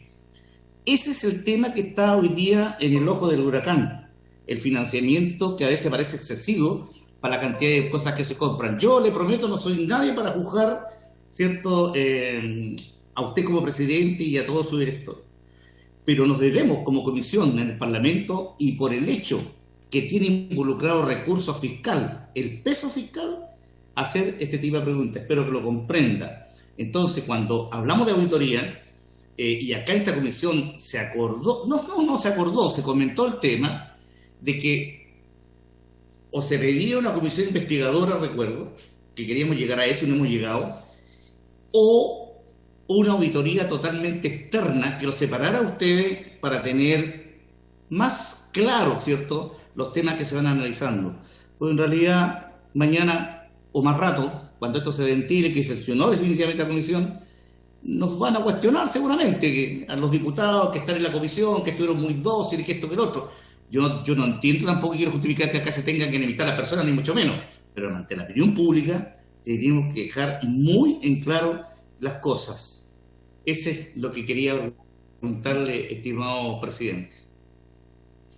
Ese es el tema que está hoy día en el ojo del huracán. El financiamiento, que a veces parece excesivo para la cantidad de cosas que se compran. Yo le prometo, no soy nadie para juzgar, ¿cierto?, a usted como presidente y a todo su director. Pero nos debemos como comisión en el Parlamento, y por el hecho que tiene involucrado recursos fiscal, el peso fiscal, hacer este tipo de preguntas. Espero que lo comprenda. Entonces, cuando hablamos de auditoría, y acá esta comisión se acordó, no se acordó, se comentó el tema de que o se pedía una comisión investigadora, recuerdo, que queríamos llegar a eso y no hemos llegado, o una auditoría totalmente externa que los separara a ustedes para tener más claro, ¿cierto?, los temas que se van analizando. Pues en realidad, mañana o más rato, cuando esto se ventile, que funcionó definitivamente la comisión, nos van a cuestionar seguramente que a los diputados que están en la comisión, que estuvieron muy dóciles, que esto, que el otro. Yo no entiendo tampoco, quiero justificar que acá se tengan que enemistar a las personas, ni mucho menos, pero ante la opinión pública tenemos que dejar muy en claro las cosas. Ese es lo que quería preguntarle, estimado presidente.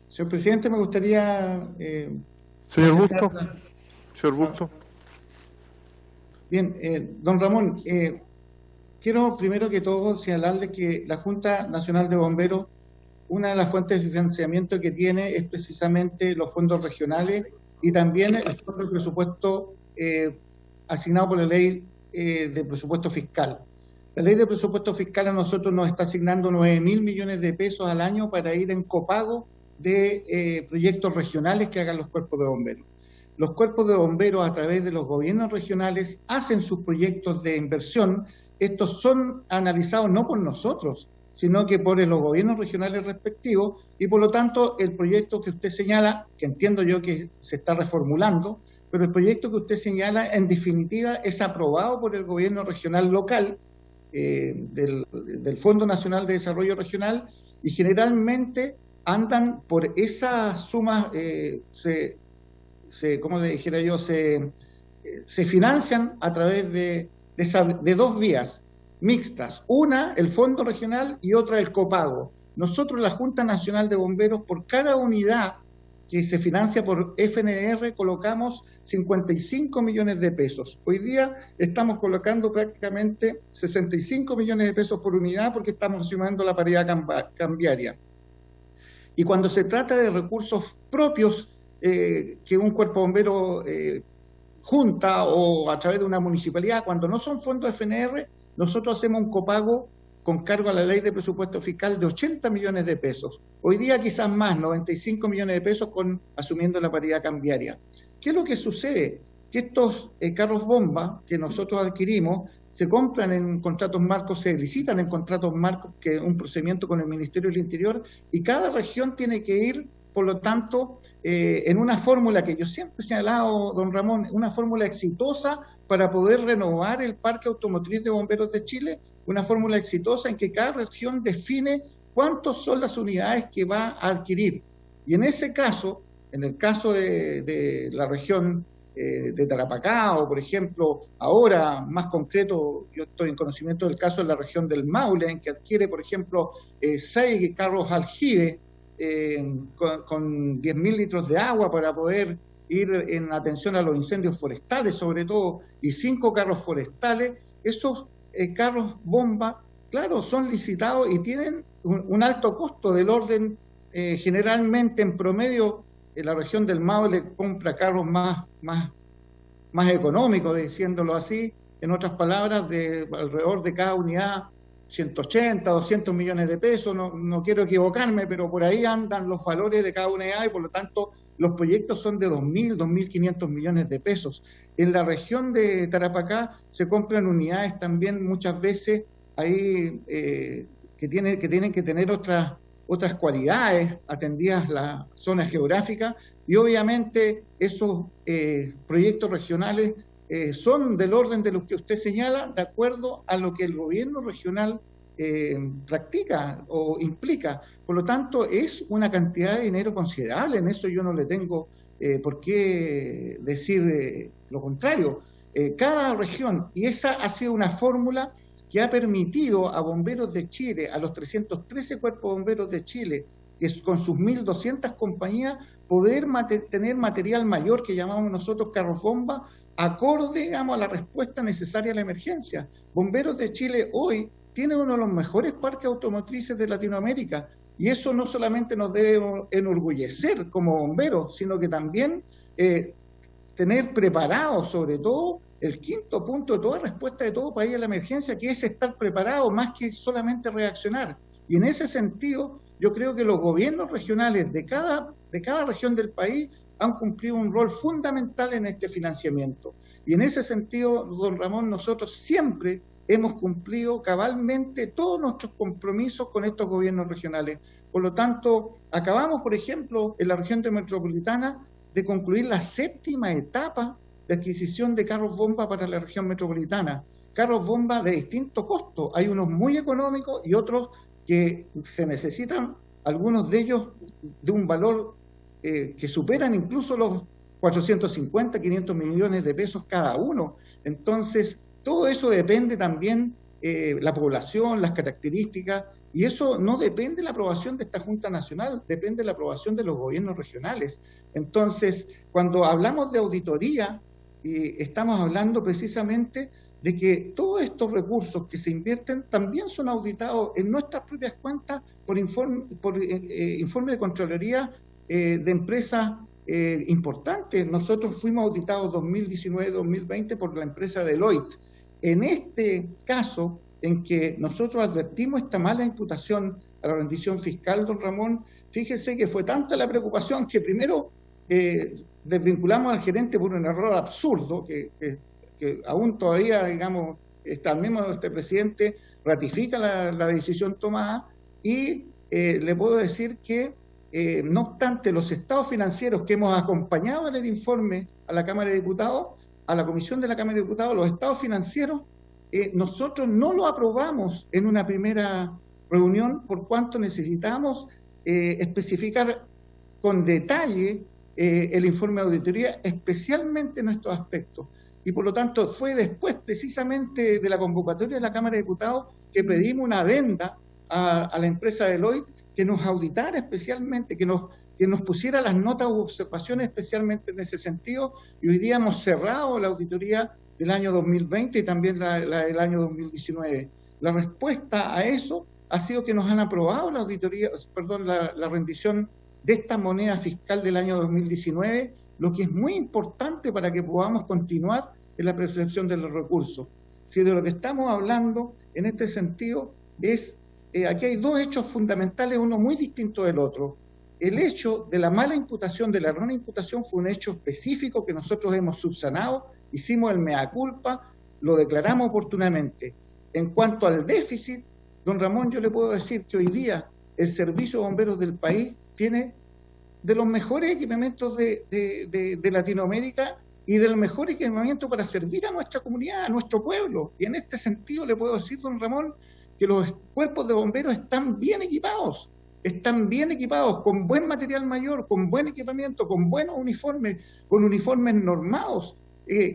Señor presidente, me gustaría... Señor Bustos. Bien, don Ramón, quiero primero que todo señalarle que la Junta Nacional de Bomberos una de las fuentes de financiamiento que tiene es precisamente los fondos regionales y también el fondo de presupuesto asignado por la ley de presupuesto fiscal. La ley de presupuesto fiscal a nosotros nos está asignando 9.000 millones de pesos al año para ir en copago de proyectos regionales que hagan los cuerpos de bomberos. Los cuerpos de bomberos a través de los gobiernos regionales hacen sus proyectos de inversión. Estos son analizados no por nosotros, sino que por los gobiernos regionales respectivos, y por lo tanto el proyecto que usted señala, que entiendo yo que se está reformulando, pero el proyecto que usted señala en definitiva es aprobado por el gobierno regional local, del Fondo Nacional de Desarrollo Regional, y generalmente andan por esas sumas, como le dijera yo, se financian a través de dos vías mixtas, una el fondo regional y otra el copago. Nosotros, la Junta Nacional de Bomberos, por cada unidad que se financia por FNDR, colocamos 55 millones de pesos. Hoy día estamos colocando prácticamente 65 millones de pesos por unidad porque estamos sumando la paridad cambiaria. Y cuando se trata de recursos propios que un cuerpo bombero junta o a través de una municipalidad, cuando no son fondos FNR, nosotros hacemos un copago con cargo a la ley de presupuesto fiscal de 80 millones de pesos. Hoy día quizás más, 95 millones de pesos asumiendo la paridad cambiaria. ¿Qué es lo que sucede? Que estos carros bomba que nosotros adquirimos se compran en contratos marcos, se licitan en contratos marcos, que es un procedimiento con el Ministerio del Interior, y cada región tiene que ir, por lo tanto, en una fórmula que yo siempre he señalado, don Ramón, una fórmula exitosa para poder renovar el parque automotriz de Bomberos de Chile, una fórmula exitosa en que cada región define cuántas son las unidades que va a adquirir. Y en ese caso, en el caso de la región de Tarapacá, o por ejemplo, ahora más concreto, yo estoy en conocimiento del caso de la región del Maule, en que adquiere, por ejemplo, 6 carros aljibe con 10.000 litros de agua para poder ir en atención a los incendios forestales, sobre todo, y 5 carros forestales. Esos carros bomba, claro, son licitados y tienen un alto costo del orden, generalmente en promedio, en la región del Maule compra carros más económicos, diciéndolo así, en otras palabras, de alrededor de cada unidad 180, 200 millones de pesos, no quiero equivocarme, pero por ahí andan los valores de cada unidad y por lo tanto los proyectos son de 2.000, 2.500 millones de pesos. En la región de Tarapacá se compran unidades también muchas veces ahí que tienen que tener otras cualidades atendidas la zona geográfica, y obviamente esos proyectos regionales son del orden de lo que usted señala, de acuerdo a lo que el gobierno regional practica o implica. Por lo tanto, es una cantidad de dinero considerable, en eso yo no le tengo por qué decir lo contrario. Cada región, y esa ha sido una fórmula que ha permitido a Bomberos de Chile, a los 313 cuerpos bomberos de Chile, que con sus 1.200 compañías, poder tener material mayor, que llamamos nosotros carros bomba, acorde, digamos, a la respuesta necesaria a la emergencia. Bomberos de Chile hoy tiene uno de los mejores parques automotrices de Latinoamérica, y eso no solamente nos debe enorgullecer como bomberos, sino que también tener preparado, sobre todo, el quinto punto de toda respuesta de todo país a la emergencia, que es estar preparado más que solamente reaccionar. Y en ese sentido, yo creo que los gobiernos regionales de cada región del país han cumplido un rol fundamental en este financiamiento. Y en ese sentido, don Ramón, nosotros siempre hemos cumplido cabalmente todos nuestros compromisos con estos gobiernos regionales. Por lo tanto, acabamos, por ejemplo, en la región metropolitana de concluir la 7ª etapa de adquisición de carros bomba para la región metropolitana. Carros bomba de distinto costo. Hay unos muy económicos y otros que se necesitan, algunos de ellos de un valor que superan incluso los 450, 500 millones de pesos cada uno. Entonces, todo eso depende también la población, las características, y eso no depende de la aprobación de esta Junta Nacional, depende de la aprobación de los gobiernos regionales. Entonces, cuando hablamos de auditoría, estamos hablando precisamente de que todos estos recursos que se invierten también son auditados en nuestras propias cuentas por informe de Contraloría de empresas importantes. Nosotros fuimos auditados 2019-2020 por la empresa Deloitte. En este caso, en que nosotros advertimos esta mala imputación a la rendición fiscal, don Ramón, fíjese que fue tanta la preocupación que primero desvinculamos al gerente por un error absurdo, que aún todavía, digamos, el mismo este presidente ratifica la decisión tomada, y le puedo decir que, no obstante, los estados financieros que hemos acompañado en el informe a la Cámara de Diputados, a la Comisión de la Cámara de Diputados, los estados financieros, nosotros no lo aprobamos en una primera reunión por cuanto necesitamos especificar con detalle el informe de auditoría, especialmente en estos aspectos. Y por lo tanto fue después precisamente de la convocatoria de la Cámara de Diputados que pedimos una adenda a la empresa Deloitte que nos auditara especialmente, que nos pusiera las notas u observaciones especialmente en ese sentido, y hoy día hemos cerrado la auditoría del año 2020 y también la del año 2019. La respuesta a eso ha sido que nos han aprobado la auditoría, perdón, la rendición de esta moneda fiscal del año 2019, lo que es muy importante para que podamos continuar en la percepción de los recursos. Si de lo que estamos hablando en este sentido es, aquí hay dos hechos fundamentales, uno muy distinto del otro. El hecho de la mala imputación, de la errónea imputación, fue un hecho específico que nosotros hemos subsanado, hicimos el mea culpa, lo declaramos oportunamente. En cuanto al déficit, don Ramón, yo le puedo decir que hoy día el Servicio de Bomberos del país tiene de los mejores equipamientos de Latinoamérica y del mejor equipamiento para servir a nuestra comunidad, a nuestro pueblo. Y en este sentido le puedo decir, don Ramón, que los cuerpos de bomberos están bien equipados, con buen material mayor, con buen equipamiento, con buenos uniformes, con uniformes normados.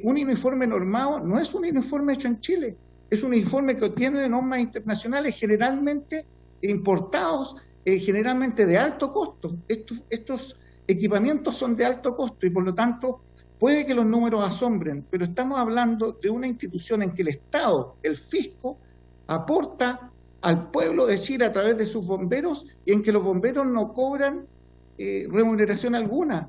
Un uniforme normado no es un uniforme hecho en Chile, es un uniforme que obtiene normas internacionales, generalmente importados, generalmente de alto costo. Estos equipamientos son de alto costo y por lo tanto puede que los números asombren, pero estamos hablando de una institución en que el Estado, el fisco, aporta al pueblo de Chile a través de sus bomberos y en que los bomberos no cobran remuneración alguna.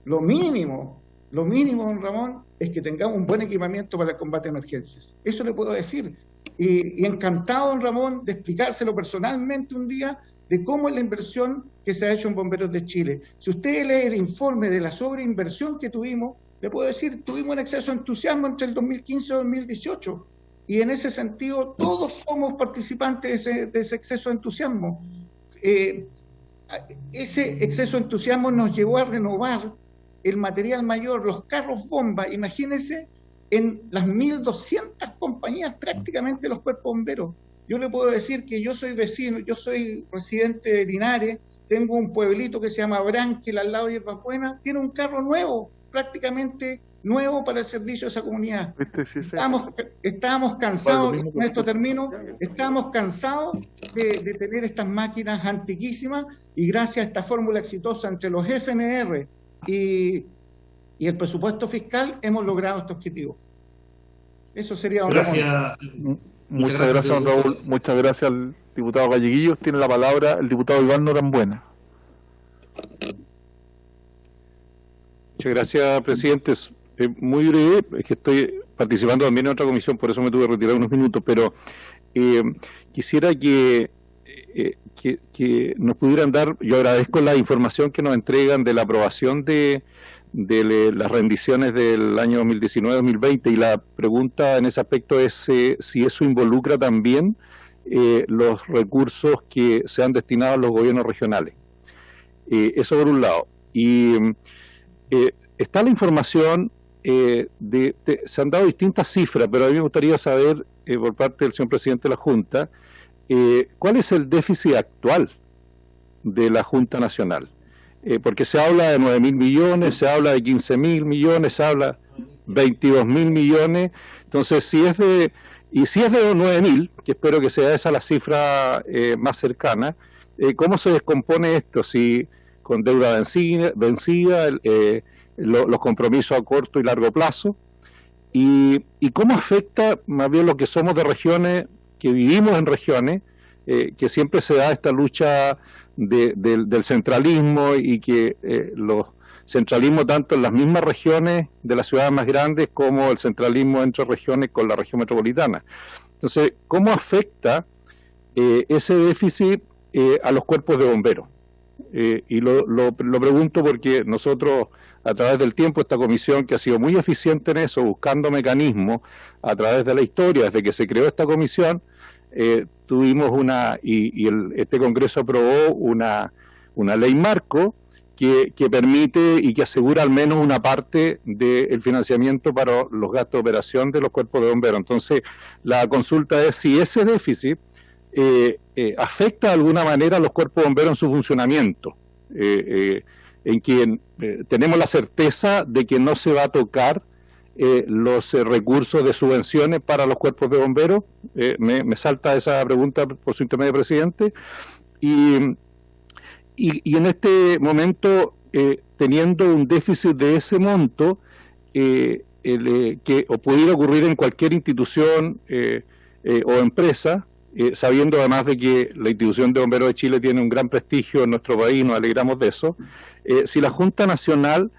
Lo mínimo, don Ramón, es que tengamos un buen equipamiento para el combate a emergencias. Eso le puedo decir. Y encantado, don Ramón, de explicárselo personalmente un día de cómo es la inversión que se ha hecho en Bomberos de Chile. Si usted lee el informe de la sobreinversión que tuvimos, le puedo decir, tuvimos un exceso de entusiasmo entre el 2015 y el 2018. Y en ese sentido, todos somos participantes de ese exceso de entusiasmo. Ese exceso de entusiasmo nos llevó a renovar el material mayor, los carros bomba. Imagínense en las 1.200 compañías prácticamente los cuerpos bomberos. Yo le puedo decir que yo soy vecino, yo soy residente de Linares, tengo un pueblito que se llama Branquil, al lado de Hierbas Buenas, tiene un carro nuevo, prácticamente nuevo para el servicio de esa comunidad. Estábamos cansados, con esto termino, estábamos cansados de tener estas máquinas antiquísimas y gracias a esta fórmula exitosa entre los FNR y el presupuesto fiscal hemos logrado este objetivo. Eso sería un Gracias. Muchas gracias, don Raúl. Muchas gracias al diputado Galleguillos. Tiene la palabra el diputado Iván Norambuena. Muchas gracias, presidente. Muy breve, es que estoy participando también en otra comisión, por eso me tuve que retirar unos minutos, pero quisiera que nos pudieran dar, yo agradezco la información que nos entregan de la aprobación de las rendiciones del año 2019-2020 y la pregunta en ese aspecto es si eso involucra también los recursos que se han destinado a los gobiernos regionales. Eso por un lado. Y está la información, se han dado distintas cifras, pero a mí me gustaría saber por parte del señor presidente de la Junta, ¿cuál es el déficit actual de la Junta Nacional? Porque se habla de 9.000 millones, se habla de 15.000 millones, se habla 22.000 millones. Entonces, si es de 9.000, que espero que sea esa la cifra más cercana, ¿cómo se descompone esto? Si con deuda vencida, los compromisos a corto y largo plazo, y cómo afecta más bien lo que somos de regiones, que vivimos en regiones, que siempre se da esta lucha del centralismo y que los centralismo tanto en las mismas regiones de las ciudades más grandes como el centralismo entre regiones con la región metropolitana. Entonces, ¿cómo afecta ese déficit a los cuerpos de bomberos? Y lo pregunto porque nosotros, a través del tiempo, esta comisión que ha sido muy eficiente en eso, buscando mecanismos a través de la historia, desde que se creó esta comisión, tuvimos este Congreso aprobó una ley marco que permite y que asegura al menos una parte del financiamiento para los gastos de operación de los cuerpos de bomberos. Entonces, la consulta es si ese déficit afecta de alguna manera a los cuerpos de bomberos en su funcionamiento, en que tenemos la certeza de que no se va a tocar los recursos de subvenciones para los cuerpos de bomberos. Me salta esa pregunta por su intermedio, presidente. Y en este momento, teniendo un déficit de ese monto, que pudiera ocurrir en cualquier institución o empresa, sabiendo además de que la institución de Bomberos de Chile tiene un gran prestigio en nuestro país, nos alegramos de eso, si la Junta Nacional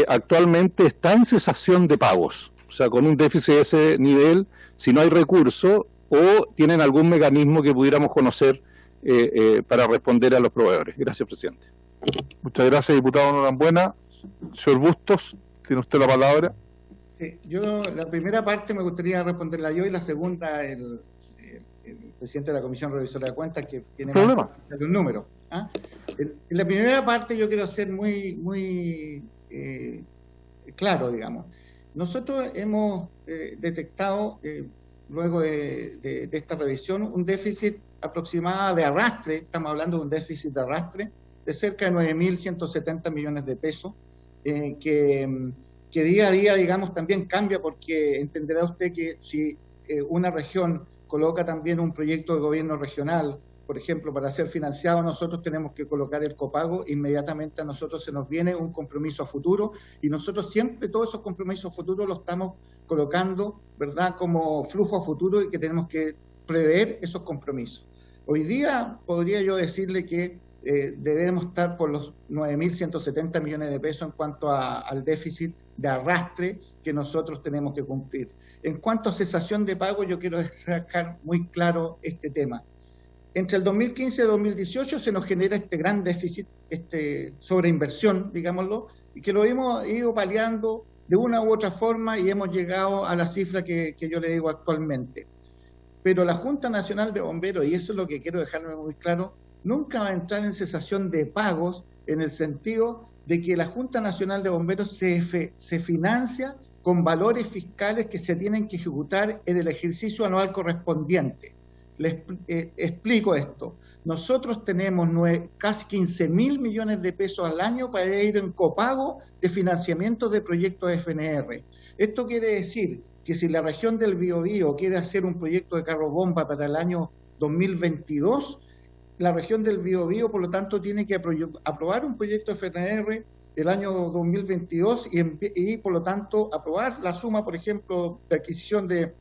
actualmente está en cesación de pagos, o sea, con un déficit de ese nivel, si no hay recursos, o tienen algún mecanismo que pudiéramos conocer para responder a los proveedores. Gracias, presidente. Muchas gracias, diputado Norambuena. Señor Bustos, tiene usted la palabra. Sí, yo la primera parte me gustaría responderla yo y la segunda el presidente de la Comisión Revisora de Cuentas, que tiene un número. En la primera parte yo quiero ser muy claro, digamos. Nosotros hemos detectado, luego de esta revisión, un déficit aproximado de arrastre, estamos hablando de un déficit de arrastre, de cerca de 9.170 millones de pesos, que día a día, digamos, también cambia, porque entenderá usted que si una región coloca también un proyecto de gobierno regional, por ejemplo, para ser financiado, nosotros tenemos que colocar el copago, inmediatamente a nosotros se nos viene un compromiso a futuro, y nosotros siempre todos esos compromisos a futuro los estamos colocando, ¿verdad?, como flujo a futuro, y que tenemos que prever esos compromisos. Hoy día podría yo decirle que debemos estar por los 9.170 millones de pesos en cuanto al déficit de arrastre que nosotros tenemos que cumplir. En cuanto a cesación de pago, yo quiero sacar muy claro este tema. Entre el 2015 y 2018 se nos genera este gran déficit, sobreinversión, digámoslo, y que lo hemos ido paliando de una u otra forma y hemos llegado a la cifra que yo le digo actualmente. Pero la Junta Nacional de Bomberos, y eso es lo que quiero dejarme muy claro, nunca va a entrar en cesación de pagos, en el sentido de que la Junta Nacional de Bomberos se financia con valores fiscales que se tienen que ejecutar en el ejercicio anual correspondiente. Les explico esto. Nosotros tenemos casi 15.000 millones de pesos al año para ir en copago de financiamiento de proyectos FNR. Esto quiere decir que si la región del Biobío quiere hacer un proyecto de carro bomba para el año 2022, la región del Biobío, por lo tanto, tiene que aprobar un proyecto FNR del año 2022 y por lo tanto, aprobar la suma, por ejemplo, de adquisición de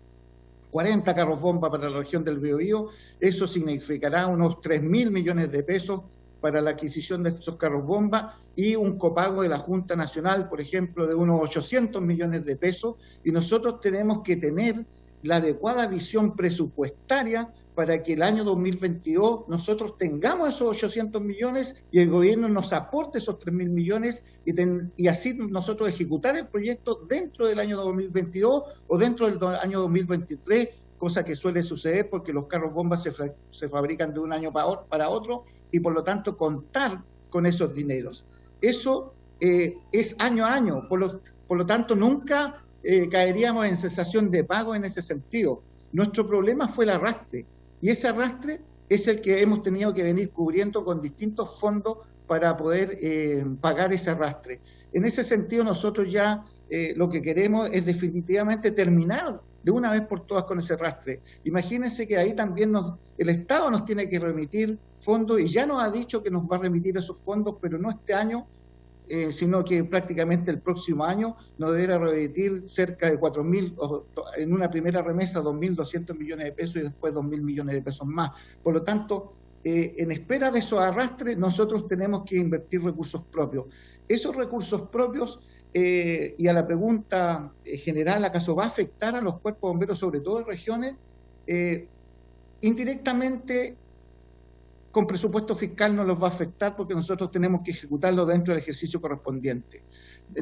40 carros bomba para la región del Biobío. Eso significará unos 3.000 millones de pesos para la adquisición de estos carros bomba y un copago de la Junta Nacional, por ejemplo, de unos 800 millones de pesos, y nosotros tenemos que tener la adecuada visión presupuestaria para que el año 2022 nosotros tengamos esos 800 millones y el gobierno nos aporte esos 3.000 millones y así nosotros ejecutar el proyecto dentro del año 2022 o dentro del año 2023, cosa que suele suceder porque los carros bombas se fabrican de un año para otro y por lo tanto contar con esos dineros. Eso es año a año, por lo tanto nunca caeríamos en cesación de pago en ese sentido. Nuestro problema fue el arrastre. Y ese arrastre es el que hemos tenido que venir cubriendo con distintos fondos para poder pagar ese arrastre. En ese sentido, nosotros ya lo que queremos es definitivamente terminar de una vez por todas con ese arrastre. Imagínense que ahí también el Estado nos tiene que remitir fondos y ya nos ha dicho que nos va a remitir esos fondos, pero no este año, sino que prácticamente el próximo año nos deberá revertir cerca de 4.000, en una primera remesa 2.200 millones de pesos y después 2.000 millones de pesos más. Por lo tanto, en espera de esos arrastres, nosotros tenemos que invertir recursos propios. Esos recursos propios, y a la pregunta general, ¿acaso va a afectar a los cuerpos bomberos, sobre todo en regiones? Indirectamente, con presupuesto fiscal no los va a afectar porque nosotros tenemos que ejecutarlo dentro del ejercicio correspondiente.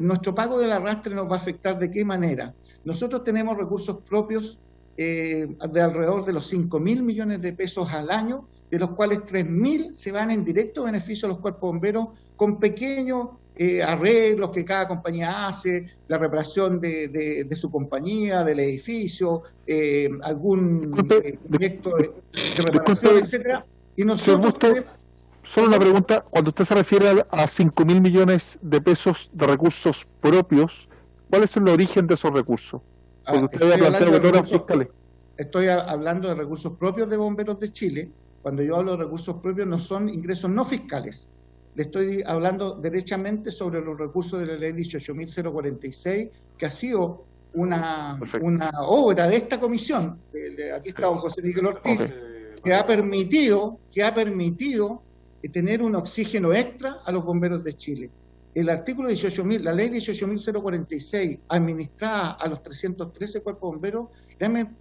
Nuestro pago del arrastre nos va a afectar ¿de qué manera? Nosotros tenemos recursos propios de alrededor de los 5.000 millones de pesos al año, de los cuales 3.000 se van en directo beneficio a los cuerpos bomberos con pequeños arreglos que cada compañía hace, la reparación de su compañía, del edificio, algún proyecto de reparación, etcétera. Y nosotros solo una pregunta, cuando usted se refiere a 5.000 millones de pesos de recursos propios, ¿cuál es el origen de esos recursos? Porque usted había planteado que no eran fiscales. Estoy hablando de recursos propios de Bomberos de Chile. Cuando yo hablo de recursos propios no son ingresos no fiscales. Le estoy hablando derechamente sobre los recursos de la ley 18.046, que ha sido una obra de esta comisión. Aquí está don José Miguel Ortiz, que ha permitido tener un oxígeno extra a los bomberos de Chile. El artículo 18.000, la ley 18.046, administrada a los 313 cuerpos bomberos,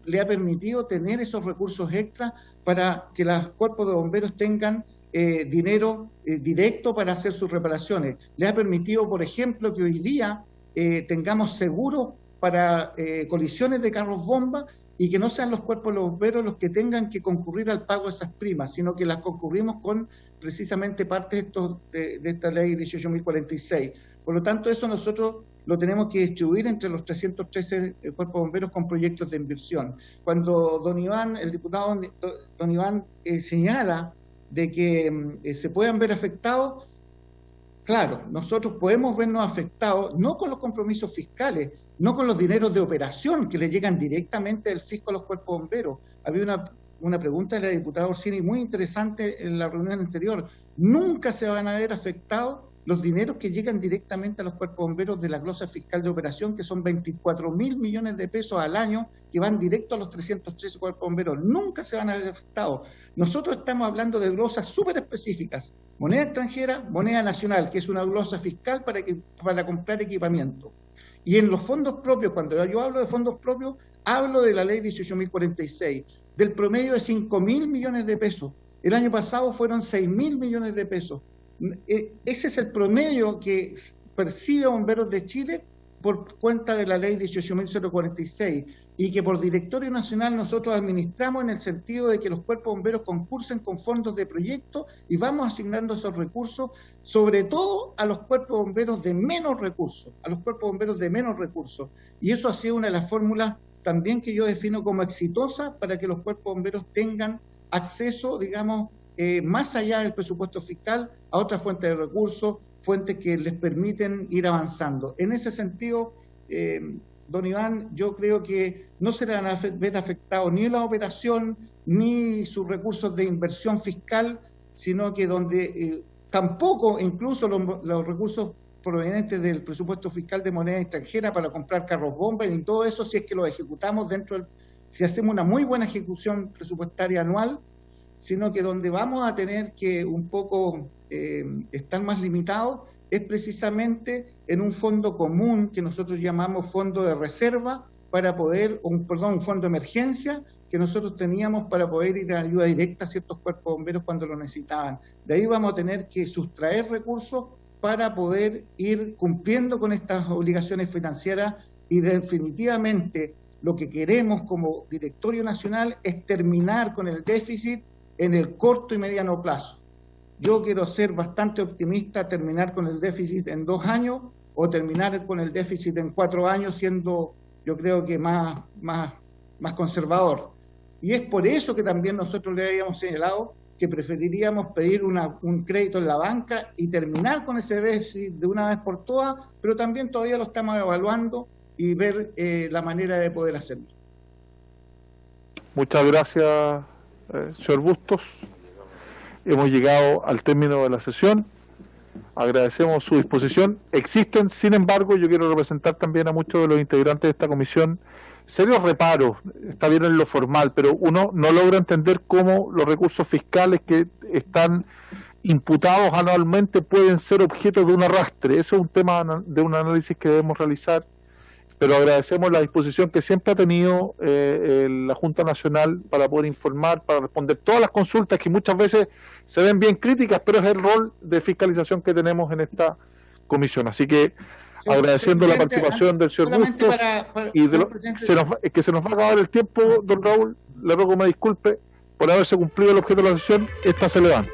le ha permitido tener esos recursos extras para que los cuerpos de bomberos tengan dinero directo para hacer sus reparaciones. Le ha permitido, por ejemplo, que hoy día tengamos seguros para colisiones de carros bomba y que no sean los cuerpos de bomberos los que tengan que concurrir al pago de esas primas, sino que las concurrimos con precisamente parte de esta ley 18.046. Por lo tanto, eso nosotros lo tenemos que distribuir entre los 313 cuerpos de bomberos con proyectos de inversión. Cuando don Iván, el diputado don Iván señala de que se puedan ver afectados, claro, nosotros podemos vernos afectados no con los compromisos fiscales, no con los dineros de operación que le llegan directamente del fisco a los cuerpos bomberos. Había una pregunta de la diputada Orsini muy interesante en la reunión anterior. Nunca se van a ver afectados los dineros que llegan directamente a los cuerpos bomberos de la glosa fiscal de operación, que son 24.000 millones de pesos al año que van directo a los 313 cuerpos bomberos. Nunca se van a ver afectados. Nosotros estamos hablando de glosas súper específicas, moneda extranjera, moneda nacional, que es una glosa fiscal para comprar equipamiento. Y en los fondos propios, cuando yo hablo de fondos propios, hablo de la ley 18.046, del promedio de 5.000 millones de pesos. El año pasado fueron 6.000 millones de pesos. Ese es el promedio que percibe Bomberos de Chile por cuenta de la ley 18.046 y que por Directorio Nacional nosotros administramos en el sentido de que los cuerpos bomberos concursen con fondos de proyecto y vamos asignando esos recursos, sobre todo a los cuerpos bomberos de menos recursos, Y eso ha sido una de las fórmulas también que yo defino como exitosa para que los cuerpos bomberos tengan acceso, digamos, más allá del presupuesto fiscal, a otras fuentes de recursos, fuentes que les permiten ir avanzando. En ese sentido, don Iván, yo creo que no se le van a ver afectados ni la operación, ni sus recursos de inversión fiscal, sino que donde tampoco incluso los recursos provenientes del presupuesto fiscal de moneda extranjera para comprar carros bomba y todo eso, si es que lo ejecutamos si hacemos una muy buena ejecución presupuestaria anual, sino que donde vamos a tener que un poco estar más limitados es precisamente en un fondo común que nosotros llamamos fondo de reserva un fondo de emergencia que nosotros teníamos para poder ir a ayuda directa a ciertos cuerpos bomberos cuando lo necesitaban. De ahí vamos a tener que sustraer recursos para poder ir cumpliendo con estas obligaciones financieras y definitivamente lo que queremos como Directorio Nacional es terminar con el déficit en el corto y mediano plazo. Yo quiero ser bastante optimista, terminar con el déficit en 2 años o terminar con el déficit en 4 años, siendo yo creo que más conservador. Y es por eso que también nosotros le habíamos señalado que preferiríamos pedir un crédito en la banca y terminar con ese déficit de una vez por todas, pero también todavía lo estamos evaluando y ver la manera de poder hacerlo. Muchas gracias, señor Bustos. Hemos llegado al término de la sesión. agradecemos su disposición. Existen, sin embargo, yo quiero representar también a muchos de los integrantes de esta comisión, serios reparos, está bien en lo formal, pero uno no logra entender cómo los recursos fiscales que están imputados anualmente pueden ser objeto de un arrastre. Eso es un tema de un análisis que debemos realizar, pero agradecemos la disposición que siempre ha tenido la Junta Nacional para poder informar, para responder todas las consultas que muchas veces se ven bien críticas, pero es el rol de fiscalización que tenemos en esta comisión. Así que agradeciendo la participación del señor Bustos y que se nos va a acabar el tiempo, don Raúl, le ruego que me disculpe por haberse cumplido el objeto de la sesión. Esta se levanta.